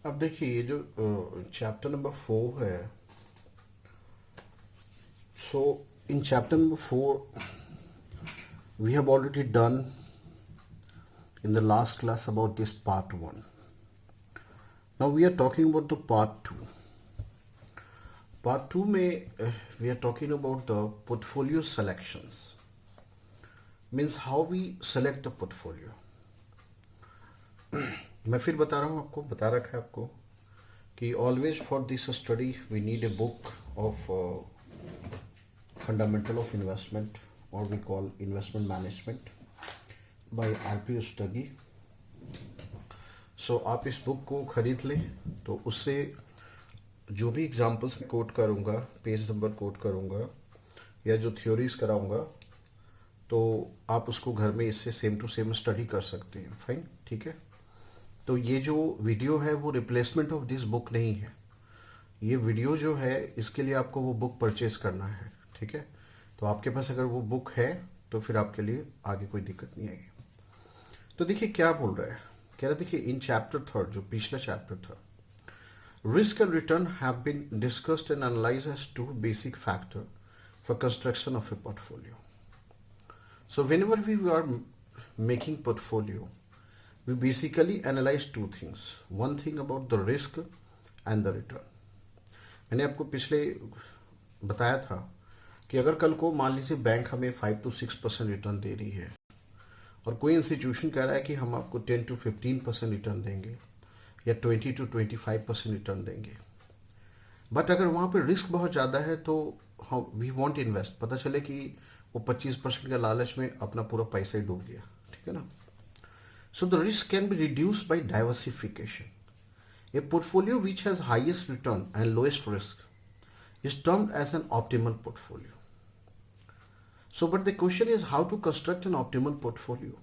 अब देखिए ये जो चैप्टर नंबर 4 है, so in chapter number 4 we have already done in the last class about this part 1. Now we are talking about the part 2. Part 2 में we are talking about the portfolio selections, means how we select the portfolio. मैं फिर बता रहा हूँ आपको, बता रखा है आपको कि always for this study we need a book of fundamental of investment और we call investment management by R P. Rustagi. So आप इस बुक को खरीद लें तो उससे जो भी एग्जांपल्स मैं कोट करूँगा, पेज नंबर कोट करूँगा या जो थ्योरीज कराऊँगा, तो आप उसको घर में इससे सेम टू सेम स्टडी कर सकते हैं. फाइन, ठीक है. तो ये जो वीडियो है वो रिप्लेसमेंट ऑफ दिस बुक नहीं है. ये वीडियो जो है इसके लिए आपको वो बुक परचेज करना है, ठीक है. तो आपके पास अगर वो बुक है तो फिर आपके लिए आगे कोई दिक्कत नहीं आएगी. तो देखिए क्या बोल रहा है, कह रहा है देखिए इन चैप्टर 3 जो पिछला चैप्टर था, risk and return have been discussed and analysed as two basic factor for construction of a portfolio. So whenever we are making portfolio, we basically analyze two things. One thing about the risk and the return. मैंने आपको पिछले बताया था कि अगर कल को मान लीजिए बैंक हमें 5 to 6% रिटर्न दे रही है और कोई इंस्टीट्यूशन कह रहा है कि हम आपको 10 to 15% रिटर्न देंगे या 20 to 25% रिटर्न देंगे, बट अगर वहाँ पे रिस्क बहुत ज़्यादा है तो वी वॉन्ट इन्वेस्ट, पता चले कि वो 25% का लालच में अपना पूरा पैसा ही डूब गया, ठीक है ना. So the risk can be reduced by diversification. A portfolio which has highest return and lowest risk is termed as an optimal portfolio. So but the question is how to construct an optimal portfolio.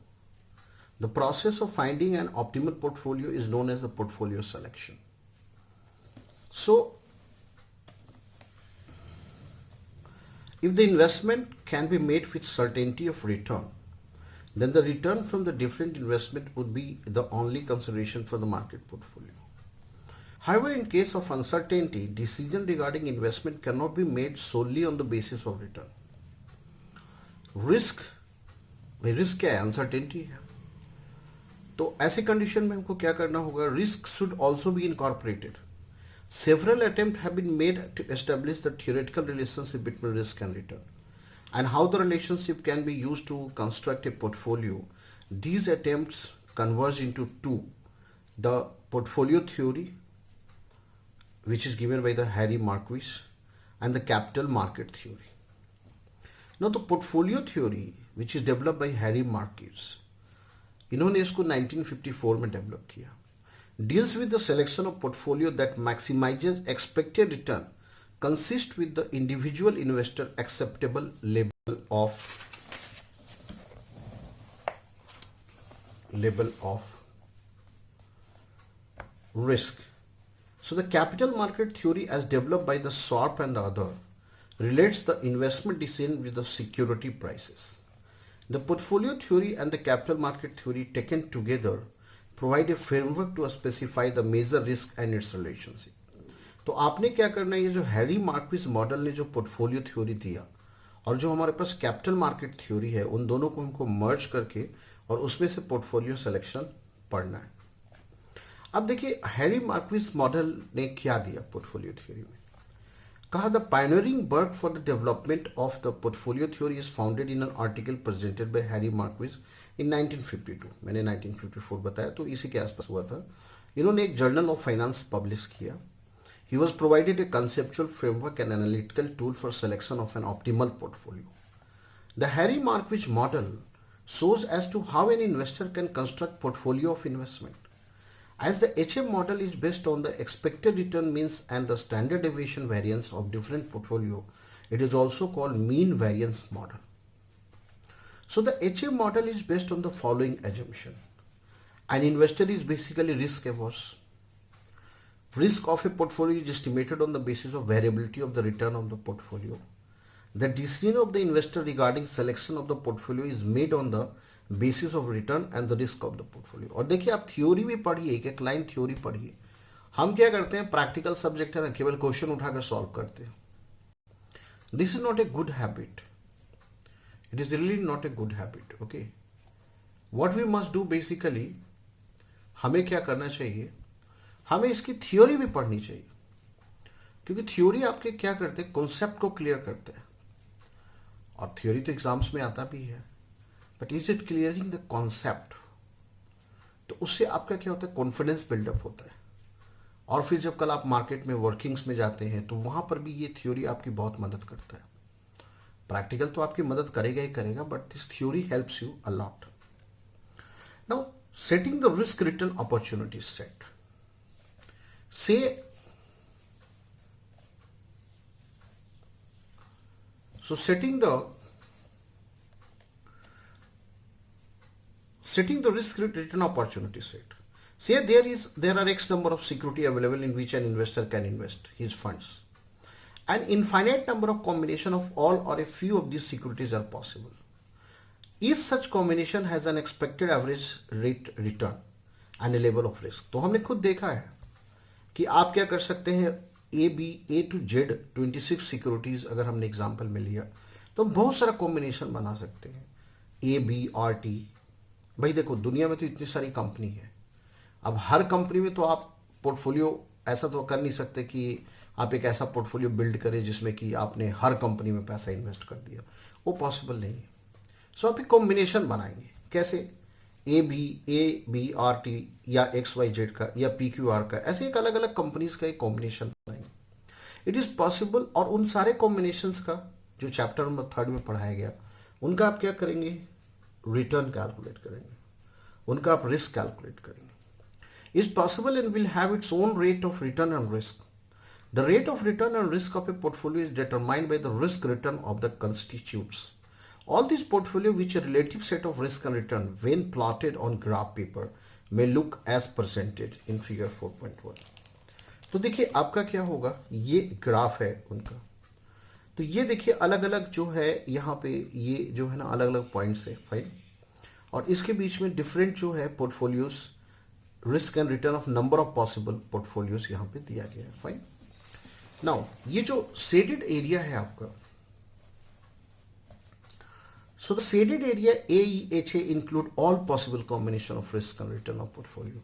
The process of finding an optimal portfolio is known as the portfolio selection. So if the investment can be made with certainty of return, then the return from the different investment would be the only consideration for the market portfolio. However, in case of uncertainty, decision regarding investment cannot be made solely on the basis of return. Risk, भाई risk क्या है, uncertainty है. तो ऐसे condition में हमको क्या करना होगा, risk should also be incorporated. Several attempts have been made to establish the theoretical relationship between risk and return and how the relationship can be used to construct a portfolio. These attempts converge into two: the portfolio theory, which is given by the Harry Marquis, and the capital market theory. Now the portfolio theory, which is developed by Harry Marquis, इन्होंने इसको 1954 में develop किया, deals with the selection of portfolio that maximizes expected return consist with the individual investor acceptable level of risk. So the capital market theory as developed by the Sharpe and the other relates the investment decision with the security prices. The portfolio theory and the capital market theory taken together provide a framework to specify the major risk and its relationship. तो आपने क्या करना है, ये जो Harry Markowitz model ने जो portfolio theory दिया और जो हमारे पास कैपिटल मार्केट थ्योरी है, उन दोनों को हमको मर्ज करके और उसमें से पोर्टफोलियो सिलेक्शन पढ़ना है. अब देखिए हैरी मार्क्विस मॉडल ने क्या दिया पोर्टफोलियो थ्योरी में. कहा the pioneering work for the development of the portfolio theory is founded in an article presented by Harry Markowitz in 1952. मैंने 1954 बताया तो इसी के आसपास हुआ था. इन्होंने एक जर्नल ऑफ फाइनेंस पब्लिश किया. He was provided a conceptual framework and analytical tool for selection of an optimal portfolio. The Harry Markowitz model shows as to how an investor can construct portfolio of investment. As the HM model is based on the expected return means and the standard deviation variance of different portfolio, it is also called mean variance model. So the HM model is based on the following assumption. An investor is basically risk averse. Risk of a portfolio is estimated on the basis of variability of the return of the portfolio. The decision of the investor regarding selection of the portfolio is made on the basis of return and the risk of the portfolio. और देखिए आप theory भी पढ़िए, एक line theory पढ़िए हम क्या करते हैं, प्रैक्टिकल सब्जेक्ट है ना, केवल क्वेश्चन उठाकर सॉल्व करते हैं. This is not a good habit. It is really not a good habit. Okay, what we must do basically, हमें क्या करना चाहिए, हमें इसकी थ्योरी भी पढ़नी चाहिए. क्योंकि थ्योरी आपके क्या करते हैं, कॉन्सेप्ट को क्लियर करते हैं. और थ्योरी तो एग्जाम्स में आता भी है, but is it clearing the concept. तो उससे आपका क्या होता है, कॉन्फिडेंस बिल्डअप होता है. और फिर जब कल आप मार्केट में वर्किंग्स में जाते हैं तो वहां पर भी ये थ्योरी आपकी बहुत मदद करता है. प्रैक्टिकल तो आपकी मदद करेगा ही करेगा, but this theory helps you a lot. Now setting the risk return opportunity set. से so setting the risk return opportunity set. Say there are X number of security available in which an investor can invest his funds. An infinite number of combination of all or a few of these securities are possible. Each such combination has an expected average rate return and a level of risk. तो हमने खुद देखा है कि आप क्या कर सकते हैं, A to Z 26 सिक्योरिटीज अगर हमने एग्जांपल में लिया तो बहुत सारा कॉम्बिनेशन बना सकते हैं. ABRT. भाई देखो, दुनिया में तो इतनी सारी कंपनी है. अब हर कंपनी में तो आप पोर्टफोलियो ऐसा तो कर नहीं सकते कि आप एक ऐसा पोर्टफोलियो बिल्ड करें जिसमें कि आपने हर कंपनी में पैसा इन्वेस्ट कर दिया. वो पॉसिबल नहीं है. सो आप एक कॉम्बिनेशन बनाएंगे. कैसे, ABRT या XYZ का या PQR का, ऐसे एक अलग अलग कंपनीज का एक कॉम्बिनेशन बनाएंगे. It is possible. और उन सारे कॉम्बिनेशंस का जो चैप्टर नंबर 3 में पढ़ाया गया, उनका आप क्या करेंगे, रिटर्न कैलकुलेट करेंगे, उनका आप रिस्क कैलकुलेट करेंगे. Is possible and will have its own rate of return and risk. The rate of return and risk of a portfolio is determined by the risk return of the constitutes. All these portfolio which a relative set of risk and return when plotted on graph paper may look as presented in figure 4.1. तो देखिए आपका क्या होगा, ये graph है उनका. तो ये देखिए अलग अलग जो है यहाँ पे, ये जो है ना अलग अलग पॉइंट्स है. फाइन. और इसके बीच में डिफरेंट जो है portfolios, risk and return of number of possible portfolios यहाँ पे दिया गया है. फाइन. नाउ ये जो शेडेड एरिया है आपका, so the shaded area AEHA include all possible combination of risk and return of portfolio,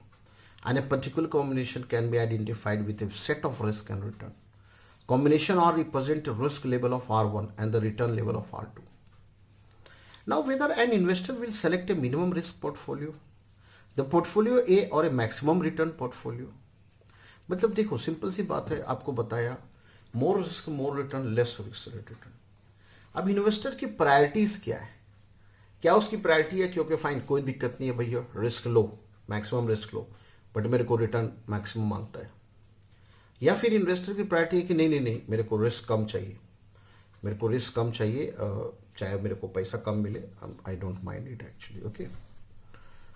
and a particular combination can be identified with a set of risk and return. Combination R represent a risk level of R1 and the return level of R2. Now whether an investor will select a minimum risk portfolio, the portfolio A or a maximum return portfolio. मतलब देखो simple सी बात है, आपको बताया more risk more return, less risk return. अब investor की priorities क्या है, क्या उसकी प्रायोरिटी है क्योंकि फाइन कोई दिक्कत नहीं है भैया, risk low, maximum risk low, but मेरे को रिटर्न मैक्सिमम मांगता है. या फिर इन्वेस्टर की प्रायोरिटी है कि नहीं नहीं नहीं, मेरे को रिस्क कम चाहिए, मेरे को रिस्क कम चाहिए, चाहे मेरे को पैसा कम मिले, I don't mind it actually. Okay,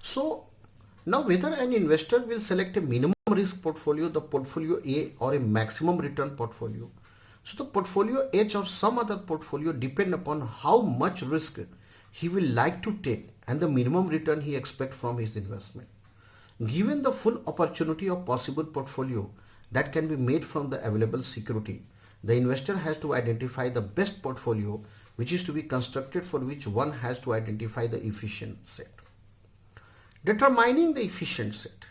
so now whether an investor will select a minimum risk portfolio, the portfolio A, और a maximum return portfolio. So the portfolio H or some other portfolio depend upon how much risk he will like to take and the minimum return he expects from his investment. Given the full opportunity of possible portfolio that can be made from the available security, the investor has to identify the best portfolio which is to be constructed, for which one has to identify the efficient set. Determining the efficient set.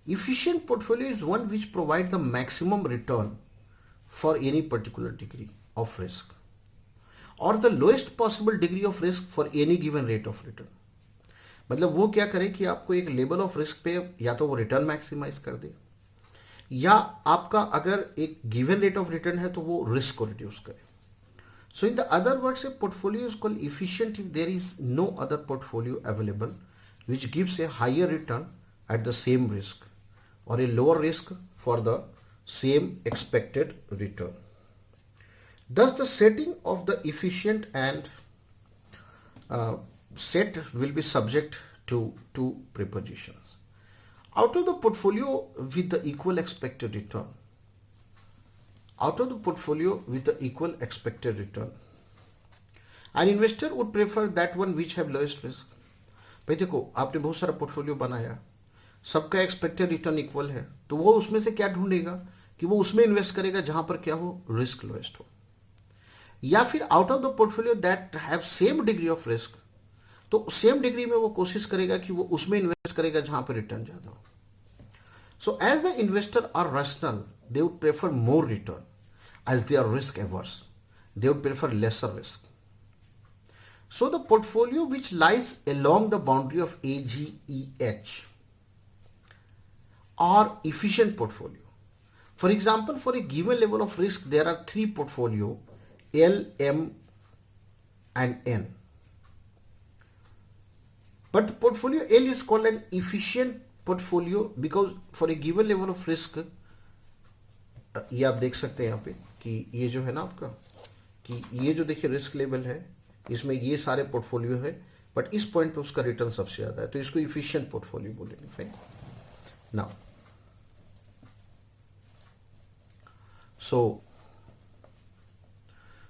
Efficient portfolio is one which provides the maximum return for any particular degree of risk, or the lowest possible degree of risk for any given rate of return. मतलब वो क्या करे कि आपको एक level of risk पे या तो वो रिटर्न मैक्सिमाइज कर दे, या आपका अगर एक गिवन रेट ऑफ रिटर्न है तो वो रिस्क को रिड्यूस करे. So in the other words, a portfolio is called efficient if there is no other portfolio available which gives a higher return at the same risk, और a lower risk for the same expected return. Thus the setting of the efficient and set will be subject to two prepositions. Out of the portfolio with the equal expected return, out of the portfolio with the equal expected return, an investor would prefer that one which have lowest risk. भाई देखो आपने बहुत सारा portfolio बनाया, सबका expected return equal है, तो वो उसमें से क्या ढूंढेगा कि वो उसमें इन्वेस्ट करेगा जहां पर क्या हो, रिस्क लोएस्ट हो। या फिर out of the portfolio that have same degree of risk, तो सेम डिग्री में वो कोशिश करेगा कि वो उसमें इन्वेस्ट करेगा जहां पर रिटर्न ज्यादा हो। So as the investor are rational, they would prefer more return. As they are risk averse, they would prefer lesser risk. So the portfolio which lies along the boundary of AGEH are efficient portfolio. For example, for a given level of risk, there are three portfolio, L, M and N. But the portfolio L is called an efficient portfolio because for a given level of risk, ये आप देख सकते हैं यहाँ पे कि ये जो है ना आपका, कि ये जो देखिए रिस्क लेवल है, इसमें ये सारे पोर्टफोलियो है, बट इस पॉइंट पे उसका रिटर्न सबसे ज्यादा है, तो इसको इफिशिएंट पोर्टफोलियो बोलेंगे। Fine. Now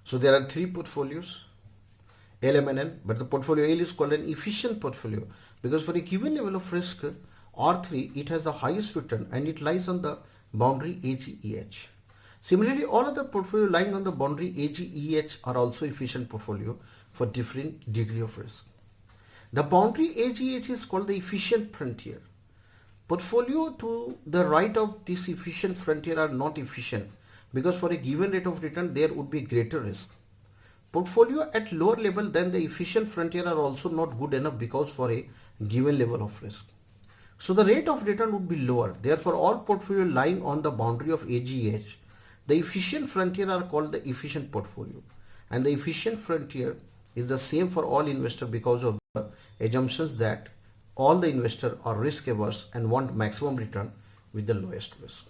so there are three portfolios, L, M and N, but the portfolio L is called an efficient portfolio because for a given level of risk R3 it has the highest return and it lies on the boundary AGEH. Similarly, all other portfolio lying on the boundary AGEH are also efficient portfolio for different degree of risk. The boundary AGEH is called the efficient frontier. Portfolio to the right of this efficient frontier are not efficient because for a given rate of return there would be greater risk. Portfolio at lower level than the efficient frontier are also not good enough because for a given level of risk. So the rate of return would be lower. Therefore, all portfolio lying on the boundary of AGH, the efficient frontier are called the efficient portfolio. And the efficient frontier is the same for all investors because of the assumptions that all the investors are risk averse and want maximum return with the lowest risk.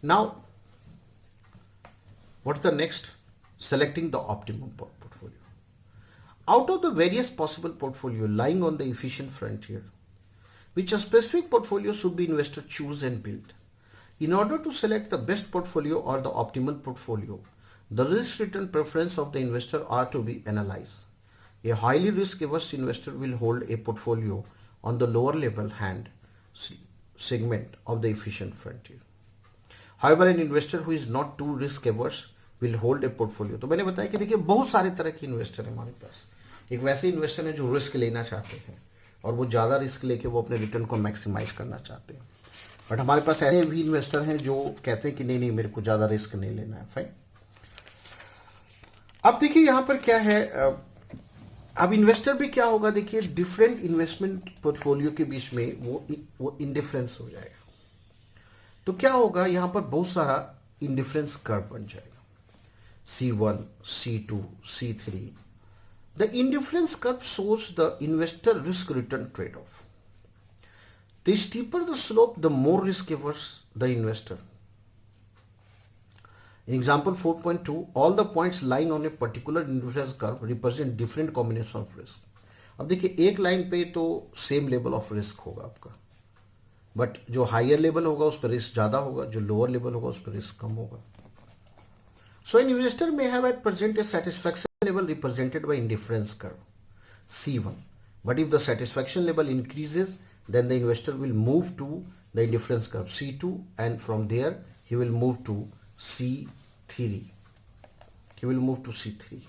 Now, what's the next? Selecting the optimum portfolio. Out of the various possible portfolio lying on the efficient frontier, which a specific portfolio should be investor choose and build. In order to select the best portfolio or the optimal portfolio, the risk return preference of the investor are to be analyzed. A highly risk averse investor will hold a portfolio on the lower level hand segment of the efficient frontier. However, an investor who is not too risk averse will hold a portfolio. तो मैंने बताया कि देखिए बहुत सारे तरह के investor है हमारे पास। एक वैसे इन्वेस्टर है जो रिस्क लेना चाहते हैं और वो ज़्यादा रिस्क लेके वो अपने रिटर्न को मैक्सिमाइज करना चाहते हैं, बट हमारे पास ऐसे भी इन्वेस्टर हैं जो कहते हैं कि नहीं नहीं मेरे को ज़्यादा रिस्क नहीं लेना है। फाइन। अब देखिए यहाँ पर क्या है, अब इन्वेस्टर भी क्या होगा, देखिए डिफरेंट इन्वेस्टमेंट पोर्टफोलियो के बीच में वो इंडिफरेंस हो जाएगा। तो क्या होगा, यहाँ पर बहुत सारा इंडिफरेंस कर्व बन जाएगा, C1, C2, C3. The indifference curve shows the investor risk return trade-off. The steeper the slope, the more risk averse the investor. In example 4.2, all the points lying on a particular indifference curve represent different combination of risk. अब देखिए एक line पे तो same level of risk होगा आपका, but जो higher level होगा उस पर रिस्क ज्यादा होगा, जो लोअर लेवल होगा उस पर रिस्क कम होगा. So an investor may have at present a satisfaction level represented by indifference curve C1, but if the satisfaction level increases, then the investor will move to the indifference curve C2, and from there he will move to C3. He will move to C3.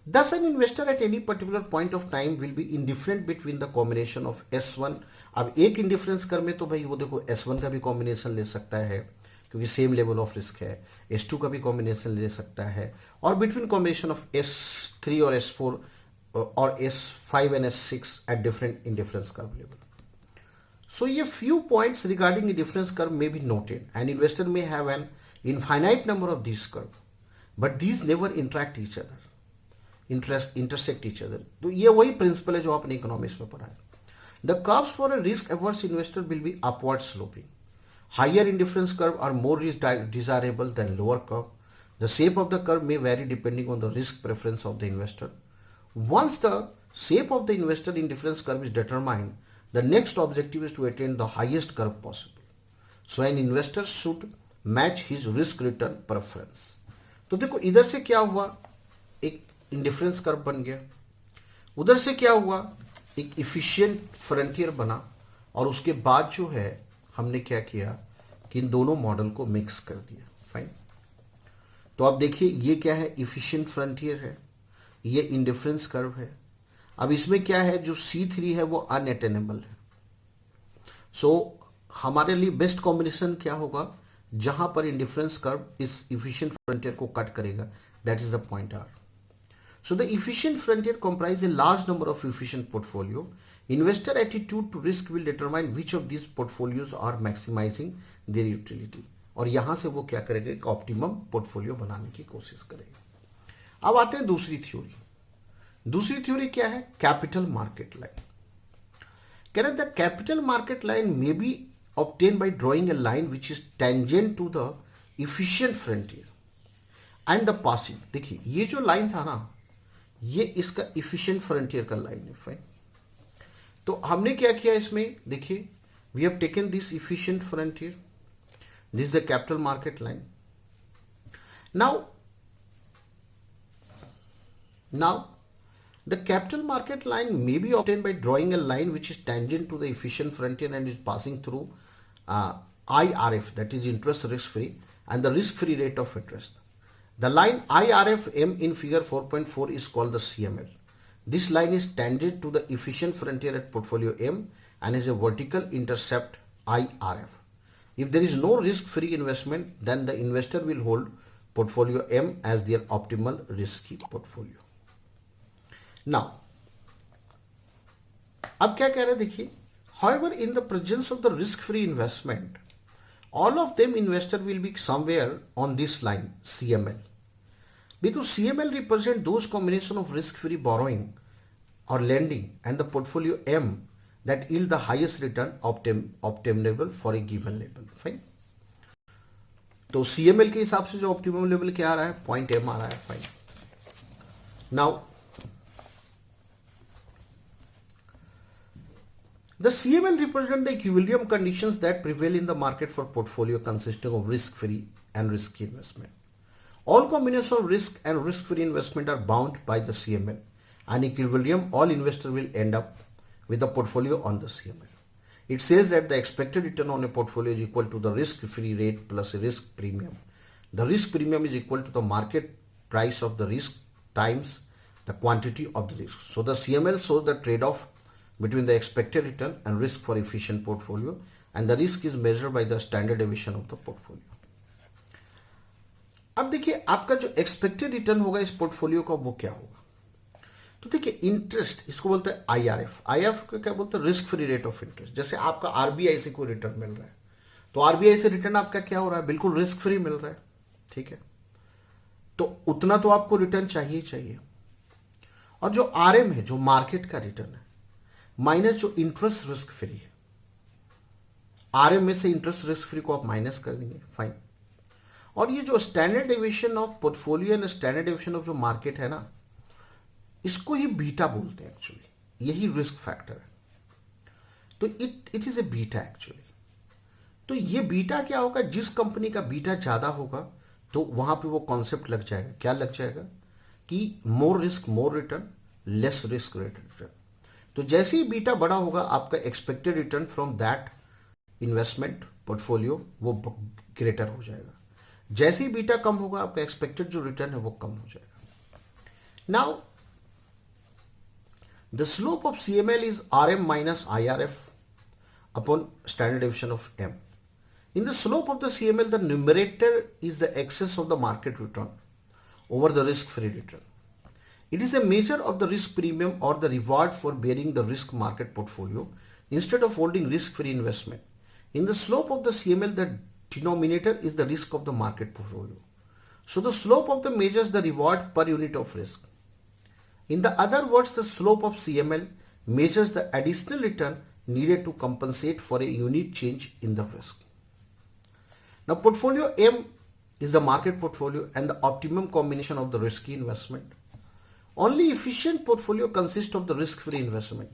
Thus, an investor at any particular point of time will be indifferent between the combination of S1. अब एक indifference कर में तो भाई वो देखो S1 का भी कॉम्बिनेशन ले सकता है क्योंकि सेम लेवल ऑफ रिस्क है, S2 का भी कॉम्बिनेशन ले सकता है, और बिटवीन कॉम्बिनेशन ऑफ S3 और S4 और S5 and S6 at different indifference curve level. So a few points regarding indifference curve may be noted. An investor may have an infinite number of these curves, but these never intersect each other. तो ये वही principal है जो आपने economics में पढ़ा है. The curves for a risk averse investor will be upward sloping. Higher indifference curve are more risk desirable than lower curve. The shape of the curve may vary depending on the risk preference of the investor. Once the shape of the investor indifference curve is determined, the next objective is to attain the highest curve possible. So an investor should match his risk return preference. तो देखो इधर से क्या हुआ, एक indifference curve बन गया, उधर से क्या हुआ, एक इफिशिएंट फ्रंटियर बना, और उसके बाद जो है हमने क्या किया कि इन दोनों मॉडल को मिक्स कर दिया। फाइन। तो अब देखिए ये क्या है, इफिशिएंट फ्रंटियर है, ये इंडिफरेंस कर्व है। अब इसमें क्या है, जो C3 है वो अनअटेनेबल है। सो हमारे लिए बेस्ट कॉम्बिनेशन क्या होगा, जहां पर इंडिफरेंस कर्व इस इफिशिएंट फ्रंटियर को कट करेगा, that is the point R. So the efficient frontier comprise a large number of efficient portfolio. Investor attitude to risk will determine which of these portfolios are maximizing their utility. और यहां से वो क्या करेंगे, एक optimum portfolio बनाने की कोशिश करेंगे। अब आते हैं दूसरी थ्योरी। दूसरी थ्योरी क्या है, कैपिटल मार्केट लाइन। कह रहे the capital market line may be obtained by drawing a line which is tangent to the efficient frontier and the passive। देखिए ये जो लाइन था ना, ये इसका इफिशिएंट फ्रंटियर का लाइन है। फाइन। तो हमने क्या किया इसमें, देखिए we have taken this efficient frontier, this is the capital market line. Now the capital market line may be obtained by drawing a line which is tangent to the efficient frontier and is passing through IRF, that is interest risk free, and the risk free rate of interest. The line IRFM in figure 4.4 is called the CML. This line is tangent to the efficient frontier at portfolio M and has a vertical intercept IRF. If there is no risk-free investment, then the investor will hold portfolio M as their optimal risky portfolio. Now, अब क्या कह रहे हैं देखिए, however in the presence of the risk-free investment, all of them investor will be somewhere on this line CML. Because CML represent those combination of risk-free borrowing or lending and the portfolio M that yield the highest return obtainable for a given level. Fine. तो CML के हिसाब से जो optimum level क्या आ रहा है, point M आ रहा है। Fine. Now the CML represent the equilibrium conditions that prevail in the market for portfolio consisting of risk-free and risky investment. All combinations of risk and risk-free investment are bound by the CML. And equilibrium, all investors will end up with a portfolio on the CML. It says that the expected return on a portfolio is equal to the risk-free rate plus a risk premium. The risk premium is equal to the market price of the risk times the quantity of the risk. So the CML shows the trade-off between the expected return and risk for efficient portfolio, and the risk is measured by the standard deviation of the portfolio. अब देखिए आपका जो expected return होगा इस portfolio का वो क्या होगा, तो देखिए इंटरेस्ट, इसको बोलते हैं IRF। IRF को क्या बोलते हैं, risk free rate of interest. जैसे आपका RBI से कोई रिटर्न मिल रहा है, तो RBI से रिटर्न आपका क्या हो रहा है, बिल्कुल रिस्क फ्री मिल रहा है। ठीक है, तो उतना तो आपको रिटर्न चाहिए ही चाहिए। और जो RM है, जो मार्केट का रिटर्न है, माइनस जो इंटरेस्ट रिस्क फ्री है, RM में से इंटरेस्ट रिस्क फ्री को आप माइनस कर देंगे। फाइन। और ये जो standard deviation of portfolio and standard deviation of जो मार्केट है ना, इसको ही बीटा बोलते हैं एक्चुअली, यही रिस्क फैक्टर है। तो it is a beta actually. तो ये बीटा क्या होगा, जिस कंपनी का बीटा ज्यादा होगा तो वहां पे वो कॉन्सेप्ट लग जाएगा, क्या लग जाएगा कि more risk more return, less risk return. तो जैसे ही बीटा बड़ा होगा, आपका expected return from that investment portfolio वो ग्रेटर हो जाएगा। जैसे ही बीटा कम होगा, आपका एक्सपेक्टेड जो रिटर्न है वो कम हो जाएगा। Now the slope of CML is RM minus IRF upon standard deviation of M. In the slope of the CML, the numerator is the excess of the market return over the risk-free return. It is a measure of the risk premium or the reward for bearing the risk market portfolio instead of holding risk-free investment. In the slope of the CML, the denominator is the risk of the market portfolio. So the slope of the measures the reward per unit of risk. In the other words, the slope of CML measures the additional return needed to compensate for a unit change in the risk. Now portfolio M is the market portfolio and the optimum combination of the risky investment. Only efficient portfolio consists of the risk-free investment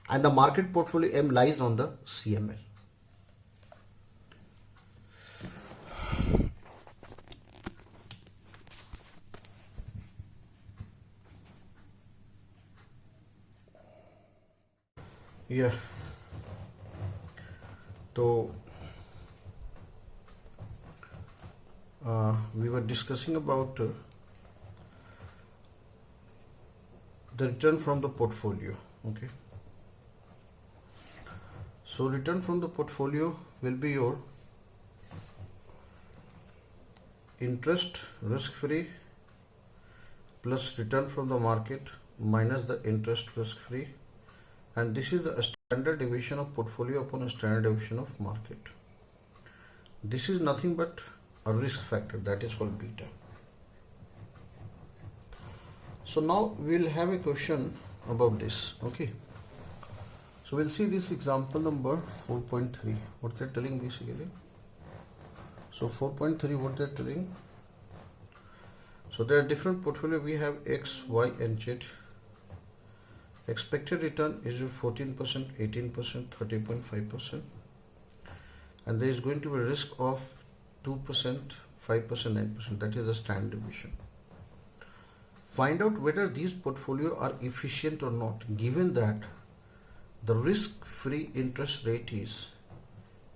and the market portfolio M lies on the CML. Yeah. तो we were discussing about the return from the portfolio. Okay, so return from the portfolio will be your interest risk free plus return from the market minus the interest risk free, and this is the standard deviation of portfolio upon a standard deviation of market. This is nothing but a risk factor, that is called beta. So now we'll have a question about this. Okay, so we'll see this example number 4.3, what they're telling basically. So 4.3, what they're telling, so there are different portfolio. We have X, Y and Z. Expected return is 14%, 18%, 30.5%, and there is going to be a risk of 2%, 5%, 9%. That is the standard deviation. Find out whether these portfolio are efficient or not, given that the risk-free interest rate is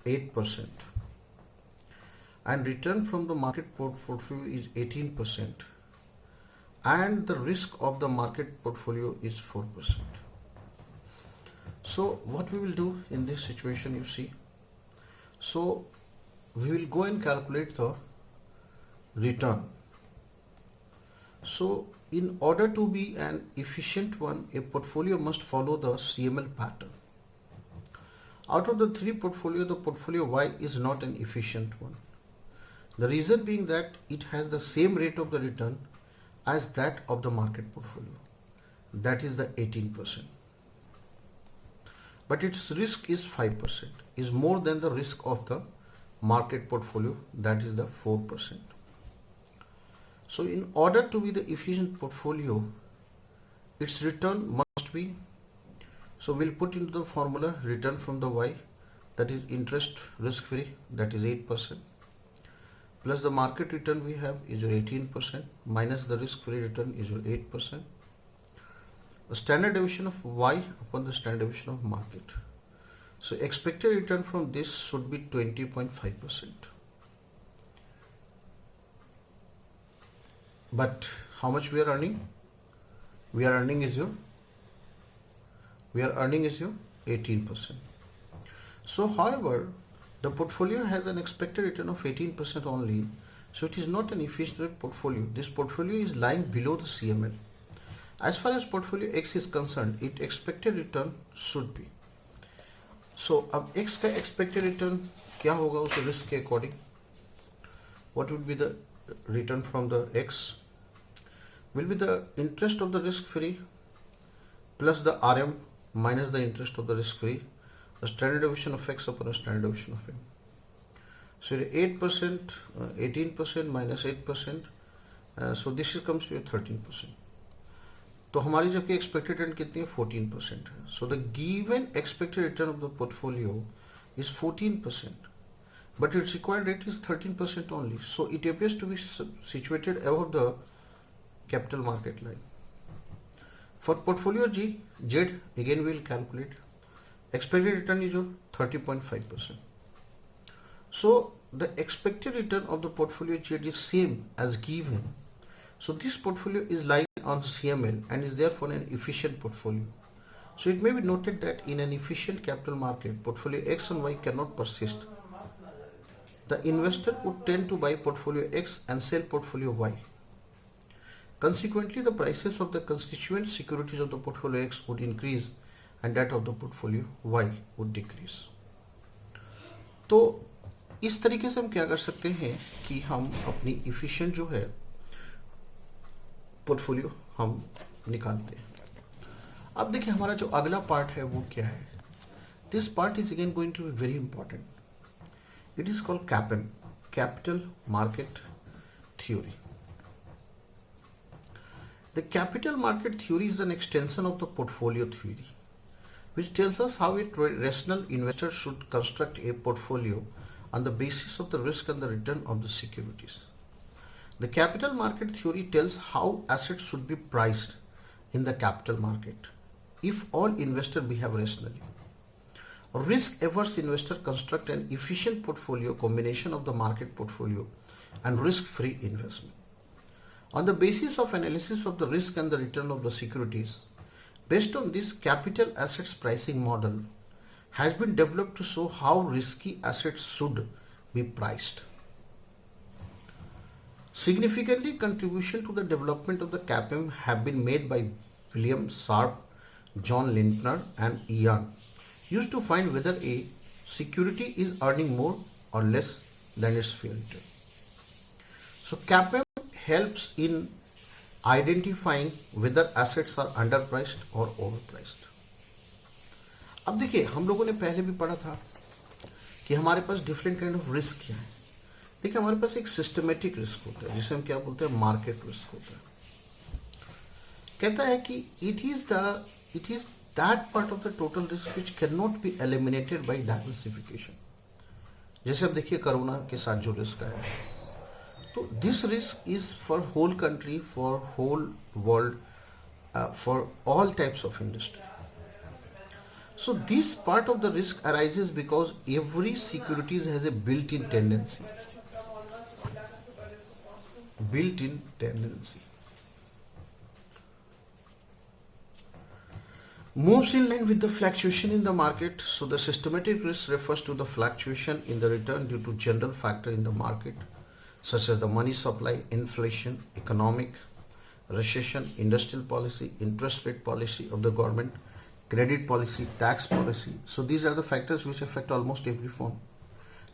8% and return from the market portfolio is 18% and the risk of the market portfolio is 4%. So what we will do in this situation, you see, so we will go and calculate the return. So in order to be an efficient one, a portfolio must follow the CML pattern. Out of the three portfolio, the portfolio Y is not an efficient one. The reason being that it has the same rate of the return as that of the market portfolio, that is the 18%. But its risk is 5%, is more than the risk of the market portfolio, that is the 4%. So in order to be the efficient portfolio, its return must be, so we'll put into the formula return from the Y, that is interest risk free, that is 8%, plus the market return we have is your 18%, minus the risk free return is your 8%. The standard deviation of Y upon the standard deviation of market. So expected return from this should be 20.5%. But how much we are earning? We are earning is your 18%. So however, the portfolio has an expected return of 18% only, so it is not an efficient portfolio. This portfolio is lying below the CML. As far as portfolio X is concerned, its expected return should be, so अब X का expected return क्या होगा उस risk के according? What would be the return from the X? Will be the interest of the risk free plus the RM minus the interest of the risk free, the standard deviation of X upon a standard deviation of M. So 8%, 18% minus 8%, so this comes to 13%. तो हमारी जबकि expected return कितनी है 14% है. So the given expected return of the portfolio is 14%, but its required rate is 13% only. So it appears to be situated above the capital market line. For portfolio Z, again we will calculate. Expected return is 30.5%. So the expected return of the portfolio Z is same as given. So this portfolio is lying on CML and is therefore an efficient portfolio. So it may be noted that in an efficient capital market, portfolio X and Y cannot persist. The investor would tend to buy portfolio X and sell portfolio Y. Consequently, the prices of the constituent securities of the portfolio X would increase and that of the portfolio Y would decrease. तो इस तरीके से हम क्या कर सकते हैं कि हम अपनी efficient जो है पोर्टफोलियो हम निकालते हैं. अब देखिए हमारा जो अगला पार्ट है वो क्या है. This part is again going to be very important. It is called कैपन, capital market theory. The capital market theory is an extension of the portfolio theory which tells us how a rational investor should construct a portfolio on the basis of the risk and the return of the securities. The capital market theory tells how assets should be priced in the capital market if all investors behave rationally. Risk averse investor construct an efficient portfolio combination of the market portfolio and risk free investment. On the basis of analysis of the risk and the return of the securities, based on this capital assets pricing model has been developed to show how risky assets should be priced. Significantly contribution to the development of the CAPM have been made by William Sharpe, John Lintner and Ian, used to find whether a security is earning more or less than its fair return. So CAPM helps in identifying whether assets are underpriced or overpriced. अब देखिए, हम लोगों ने पहले भी पढ़ा था कि हमारे पास डिफरेंट काइंड ऑफ रिस्क क्या है. देखिए, हमारे पास एक सिस्टमेटिक रिस्क होता है जिसे हम क्या बोलते हैं, मार्केट रिस्क होता है. कहता है कि it is that part of the total risk which can not be eliminated by diversification. जैसे अब देखिए कोरोना के साथ जो रिस्क आया है, तो this risk is for whole country, for whole world, for all types of industry. So this part of the risk arises because every securities has a built-in tendency. Built-in tendency moves in line with the fluctuation in the market. So the systematic risk refers to the fluctuation in the return due to general factor in the market, such as the money supply, inflation, economic recession, industrial policy, interest rate policy of the government, credit policy, tax policy. So these are the factors which affect almost every firm.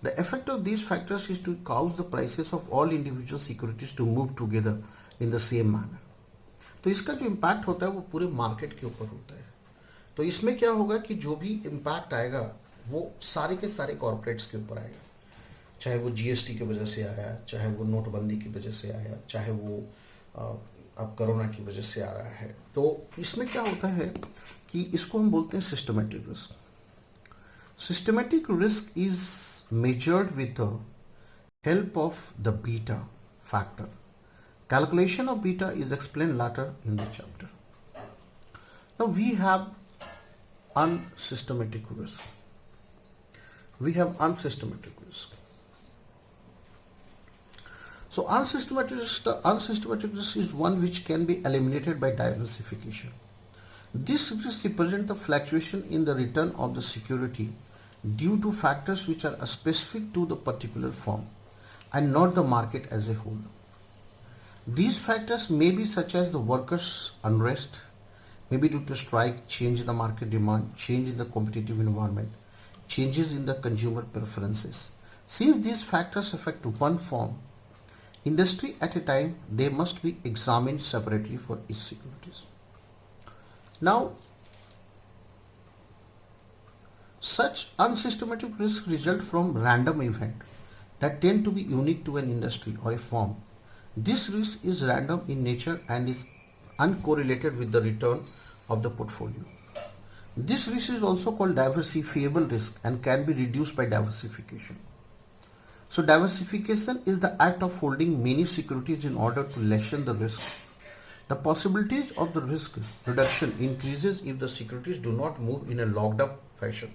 The effect of these factors is to cause the prices of all individual securities to move together in the same manner. तो इसका जो impact होता है वो पूरे market के ऊपर होता है. तो इसमें क्या होगा कि जो भी इम्पैक्ट आएगा वो सारे के सारे कॉर्पोरेट्स के ऊपर आएगा, चाहे वो जीएसटी की वजह से आया, चाहे वो नोटबंदी की वजह से आया, चाहे वो अब कोरोना की वजह से आ रहा है. तो इसमें क्या होता है कि इसको हम बोलते हैं systematic risk. Systematic risk is measured with the help of the beta factor. Calculation of beta is explained later in the chapter. Now we have unsystematic risk. We have unsystematic risk. So unsystematic risk is one which can be eliminated by diversification. This risk represents the fluctuation in the return of the security due to factors which are specific to the particular firm and not the market as a whole. These factors may be such as the workers' unrest, maybe due to strike, change in the market demand, change in the competitive environment, changes in the consumer preferences. Since these factors affect one firm, industry at a time, they must be examined separately for each securities. Now, such unsystematic risks result from random events that tend to be unique to an industry or a firm. This risk is random in nature and is uncorrelated with the return of the portfolio. This risk is also called diversifiable risk and can be reduced by diversification. So diversification is the act of holding many securities in order to lessen the risk. The possibilities of the risk reduction increases if the securities do not move in a locked up fashion.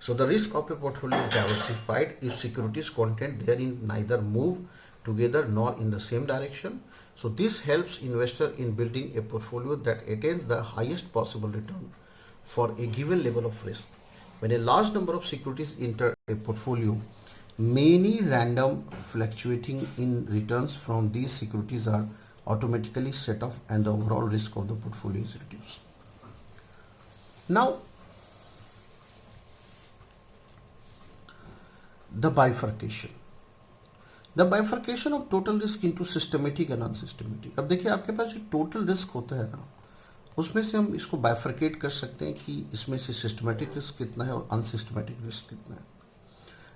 So the risk of a portfolio is diversified if securities content therein neither move together nor in the same direction. So this helps investor in building a portfolio that attains the highest possible return for a given level of risk. When a large number of securities enter a portfolio, many random fluctuating in returns from these securities are automatically set off and the overall risk of the portfolio is reduced. Now, the bifurcation. The bifurcation of total risk into systematic and unsystematic. अब देखिए, आपके पास जो total risk होता है ना, उसमें से हम इसको बाइफरकेट कर सकते हैं कि इसमें से सिस्टमेटिक रिस्क कितना है और अनसिस्टमेटिक रिस्क कितना है.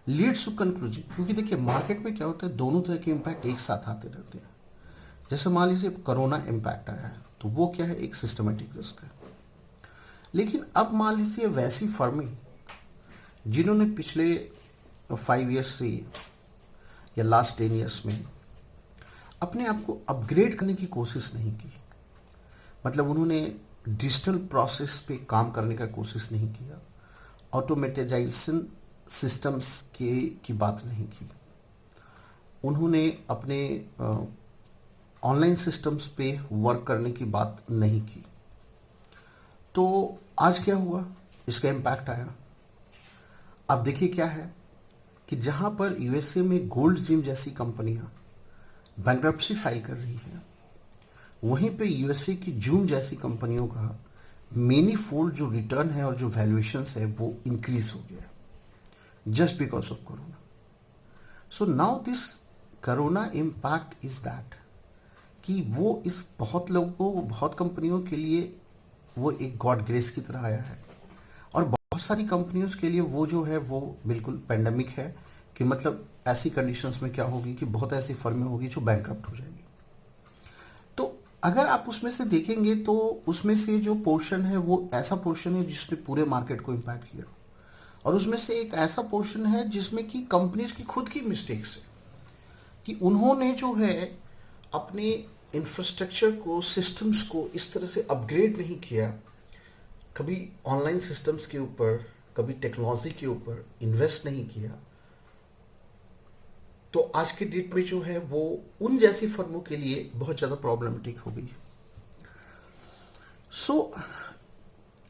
Leads to conclusion. क्योंकि देखिए मार्केट में क्या होता है, दोनों तरह के इम्पैक्ट एक साथ आते रहते हैं. जैसे मान लीजिए कोरोना इम्पैक्ट आया है, तो वो क्या है, एक सिस्टमेटिक रिस्क है. लेकिन अब मान लीजिए वैसी फर्में जिन्होंने पिछले 5 ईयर्स से या लास्ट 10 ईयर्स में अपने आप को अपग्रेड करने की कोशिश नहीं की, मतलब उन्होंने डिजिटल प्रोसेस पे काम करने का कोशिश नहीं किया ऑटोमेटाइजेशन सिस्टम्स की बात नहीं की, उन्होंने अपने ऑनलाइन सिस्टम्स पे वर्क करने की बात नहीं की। तो आज क्या हुआ, इसका इम्पैक्ट आया। अब देखिए क्या है कि जहां पर यूएसए में गोल्ड जिम जैसी कंपनियां बैंक्रप्सी फाइल कर रही है, वहीं पे यूएसए की जूम जैसी कंपनियों का मेनी फोल्ड जो रिटर्न है और जो वैल्यूएशंस है वो इंक्रीज हो गया just because of corona. So now this corona impact is that कि वो इस बहुत लोगों को, बहुत कंपनियों के लिए वो एक गॉड ग्रेस की तरह आया है, और बहुत सारी कंपनियों के लिए वो जो है वो बिल्कुल पेंडेमिक है कि मतलब ऐसी कंडीशंस में क्या होगी कि बहुत ऐसी फर्में होगी जो बैंकरप्ट हो जाएगी। तो अगर आप उसमें से देखेंगे तो उसमें से जो पोर्शन है वो ऐसा पोर्शन है जिसने पूरे मार्केट को इम्पैक्ट किया, और उसमें से एक ऐसा पोर्शन है जिसमें कि कंपनीज की खुद की मिस्टेक्स है कि उन्होंने जो है अपने इंफ्रास्ट्रक्चर को, सिस्टम्स को इस तरह से अपग्रेड नहीं किया, कभी ऑनलाइन सिस्टम्स के ऊपर, कभी टेक्नोलॉजी के ऊपर इन्वेस्ट नहीं किया। तो आज के डेट में जो है वो उन जैसी फर्मों के लिए बहुत ज़्यादा प्रॉब्लमेटिक हो गई। सो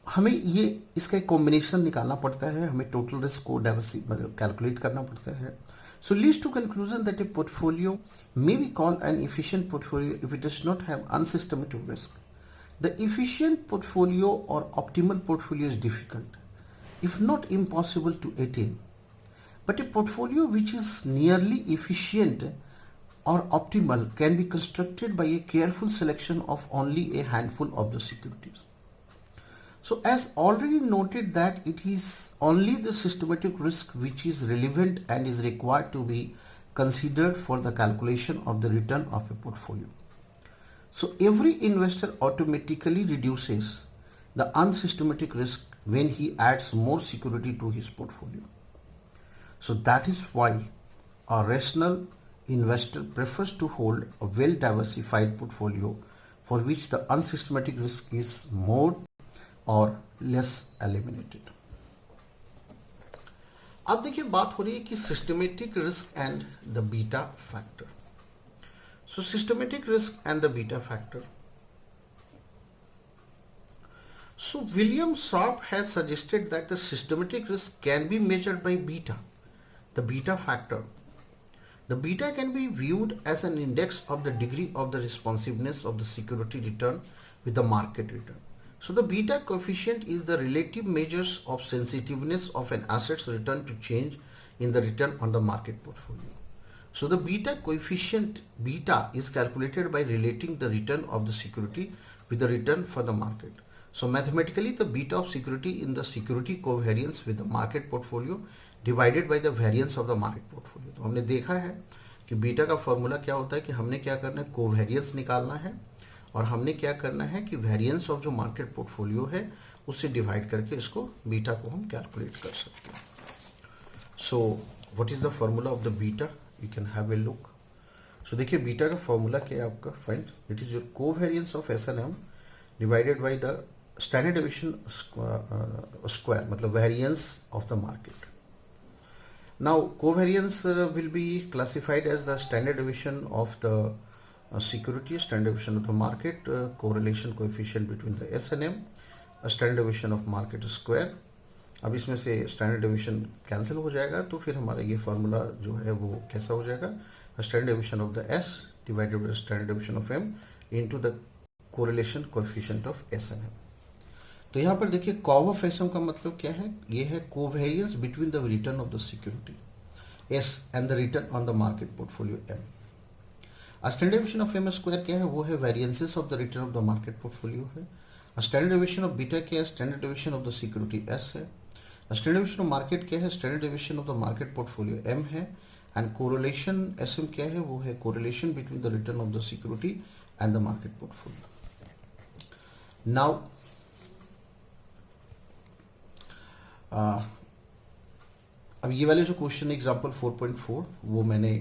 हमें ये इसका एक कॉम्बिनेशन निकालना पड़ता है, हमें टोटल रिस्क को कैलकुलेट करना पड़ता है। So leads to conclusion that a portfolio may be called an efficient portfolio if it does not have unsystematic risk. The efficient portfolio or optimal portfolio is difficult, if not impossible to attain. But a portfolio which is nearly efficient or optimal can be constructed by a careful selection of only a handful of the securities. So as already noted that it is only the systematic risk which is relevant and is required to be considered for the calculation of the return of a portfolio. So every investor automatically reduces the unsystematic risk when he adds more security to his portfolio. So that is why a rational investor prefers to hold a well diversified portfolio for which the unsystematic risk is more और less eliminated. अब देखिए बात हो रही है कि systematic risk and the beta factor. So systematic risk and the beta factor. So William sharp has suggested that the systematic risk can be measured by beta, the beta factor. The beta can be viewed as an index of the degree of the responsiveness of the security return with the market return. So the beta coefficient is the relative measures of sensitiveness of an asset's return to change in the return on the market portfolio. So the beta coefficient beta is calculated by relating the return of the security with the return for the market. So mathematically the beta of security in the security covariance with the market portfolio divided by the variance of the market portfolio. तो हमने देखा है कि beta का formula क्या होता है कि हमने क्या करना है, कोवेरियंस निकालना है, और हमने क्या करना है कि वेरिएंस ऑफ जो मार्केट पोर्टफोलियो है उससे डिवाइड करके इसको बीटा को हम कैलकुलेट कर सकते हैं। So what is the formula of the beta, you can have a look. So देखिए बीटा का फॉर्मूला क्या है आपका, find it is your covariance of S and M divided by the standard deviation square, मतलब variance of the market. Now covariance will be classified as the standard deviation of the security, standard deviation of the market, correlation coefficient between the S&M, standard deviation of market square. अब इसमें से standard deviation cancel हो जाएगा तो फिर हमारा ये formula जो है वो कैसा हो जाएगा, standard deviation of the S divided by standard deviation of M into the correlation coefficient of S&M. तो यहाँ पर देखिए कॉव ऑफ एस का मतलब क्या है, ये है covariance between the return of the security S and the return on the market portfolio M. Standard deviation of M square क्या है, वो है variances of the return of the market portfolio है. स्टैंडर्ड डेविएशन ऑफ बीटा क्या है, standard deviation of the security S है. Standard deviation of market क्या है, standard deviation of the market portfolio M है. एंड कोरिलेशन एस एम क्या है, वो है correlation between the return of the security and the market portfolio. Now अब ये वाले जो क्वेश्चन एग्जाम्पल 4.4 वो मैंने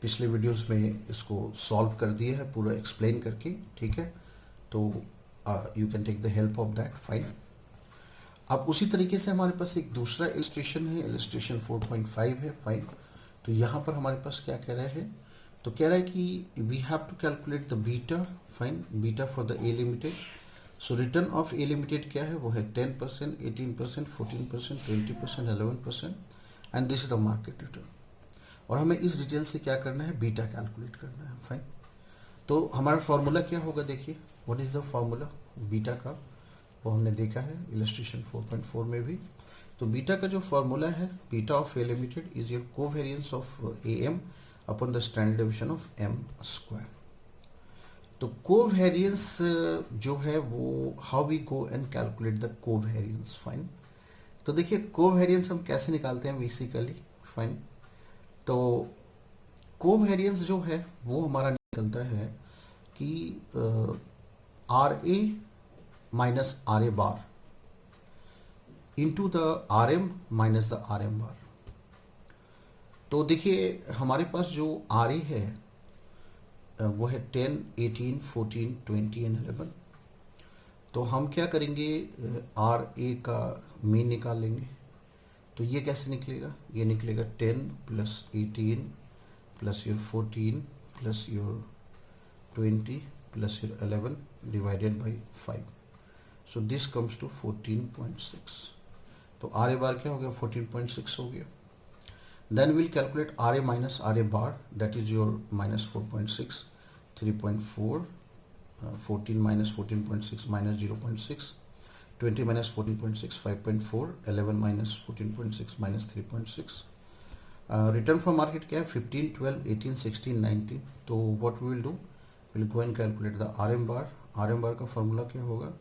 पिछले वीडियोस में इसको सॉल्व कर दिया है पूरा एक्सप्लेन करके, ठीक है. तो you can take the help of that, fine. अब उसी तरीके से हमारे पास एक दूसरा इलस्ट्रेशन है, इलस्ट्रेशन 4.5 है, फाइन। तो यहाँ पर हमारे पास क्या कह रहा है, तो कह रहा है कि we have to calculate the beta, fine, beta for the A limited. So return of A limited क्या है, वो है 10%, 18%, 14%, 20%, 11%, and this is the market return. और हमें इस डिटेल से क्या करना है, बीटा कैलकुलेट करना है, फाइन। तो हमारा फॉर्मूला क्या होगा, देखिए what is the formula beta का, वो हमने देखा है इलस्ट्रेशन 4.4 में भी। तो बीटा का जो फॉर्मूला है, beta of A limited is your covariance of A M upon the standard deviation of M square. तो कोवेरियंस जो है वो, how we go and calculate the covariance, fine. तो देखिए कोवेरियंस हम कैसे निकालते हैं बेसिकली, फाइन। तो कोवेरियंस जो है वो हमारा निकलता है कि R A minus R A bar into the R M minus the R M bar. तो देखिए हमारे पास जो आर ए है वो है 10, 18, 14, 20 एंड 11। तो हम क्या करेंगे, आर ए का मीन निकाल लेंगे। तो ये कैसे निकलेगा, ये निकलेगा 10 plus 18 plus your 14 plus your 20 plus your 11 divided by 5। So this comes to 14.6। तो आर ए बार क्या हो गया, 14.6 हो गया। Then will calculate R A minus R A bar, that is your minus 4.6, 3.4, 14 minus 14.6 minus 0.6, 20 minus 14.6 5.4, 11 minus 14.6 minus 3.6। Return from market क्या है, 15, 12, 18, 16, 19। तो what we will do, will go and calculate the R M bar. R M bar का formula क्या होगा,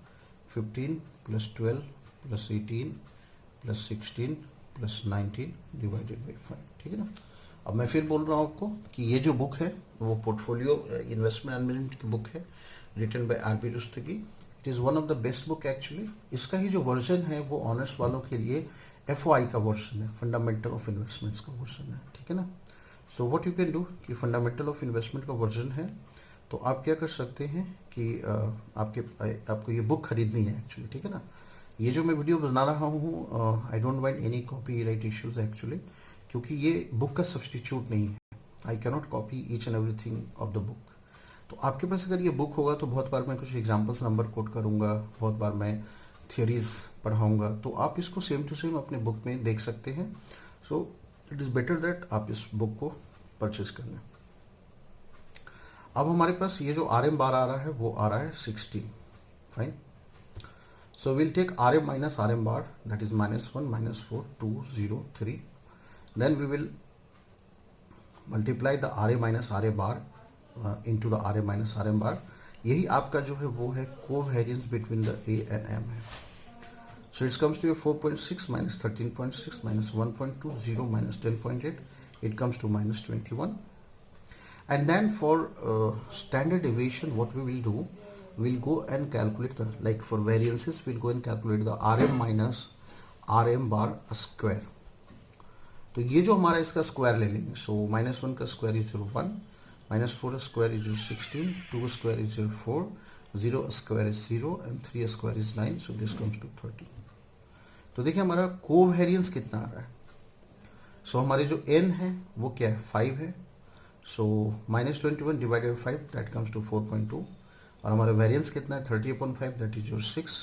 15 plus 12 plus 18 plus 16 plus 19 divided by 5, ठीक है ना। अब मैं फिर बोल रहा हूँ आपको कि ये जो बुक है वो पोर्टफोलियो इन्वेस्टमेंट मैनेजमेंट की बुक है, written by R B Rustagi. It is one of the best book actually. इसका ही जो वर्जन है वो ऑनर्स वालों के लिए FOI का वर्जन है, फंडामेंटल ऑफ इन्वेस्टमेंट्स का वर्जन है, ठीक है ना। So what you can do कि फंडामेंटल ऑफ इन्वेस्टमेंट का वर्जन है, तो आप क्या कर सकते हैं कि आपको ये बुक खरीदनी है एक्चुअली, ठीक है ना। ये जो मैं वीडियो बना रहा हूँ, I don't want any copyright issues actually, क्योंकि ये बुक का सब्सटीट्यूट नहीं है। I cannot copy each and everything of the book. तो आपके पास अगर ये बुक होगा तो बहुत बार मैं कुछ एग्जाम्पल्स नंबर कोट करूँगा, बहुत बार मैं थियोरीज पढ़ाऊँगा, तो आप इसको सेम टू सेम अपने बुक में देख सकते हैं। So it is better that आप इस बुक को परचेज कर लें। अब हमारे पास ये जो आर एम बार आ रहा है वो आ रहा है 16, fine. So will take R M minus R M bar, that is -1, -4, 2, 0, 3। Then we will multiply the R A minus R A bar into the R A minus R M bar. यही आपका जो है वो है covariance between the A and M है। So it's comes to 4.6 minus 13.6 minus 1.2, 0 minus 10.8, it comes to -21। And then for standard deviation, what we will do, we'll go and calculate the, like for variances, we'll go and calculate the RM minus RM bar square. तो ये जो हमारा इसका square ले लेंगे, सो -1 का square is 1, -4 square is 16, 2 square is 4, 0 square is 0 and 3 square is 9, so this comes to 30। तो देखिए हमारा कोवेरियंस कितना आ रहा है। सो हमारे जो n है वो क्या है, 5 है। सो -21 डिवाइडेड 5 दैट कम्स टू 4.2। और हमारा वेरिएंस कितना है, 30/5, दैट इज योर 6।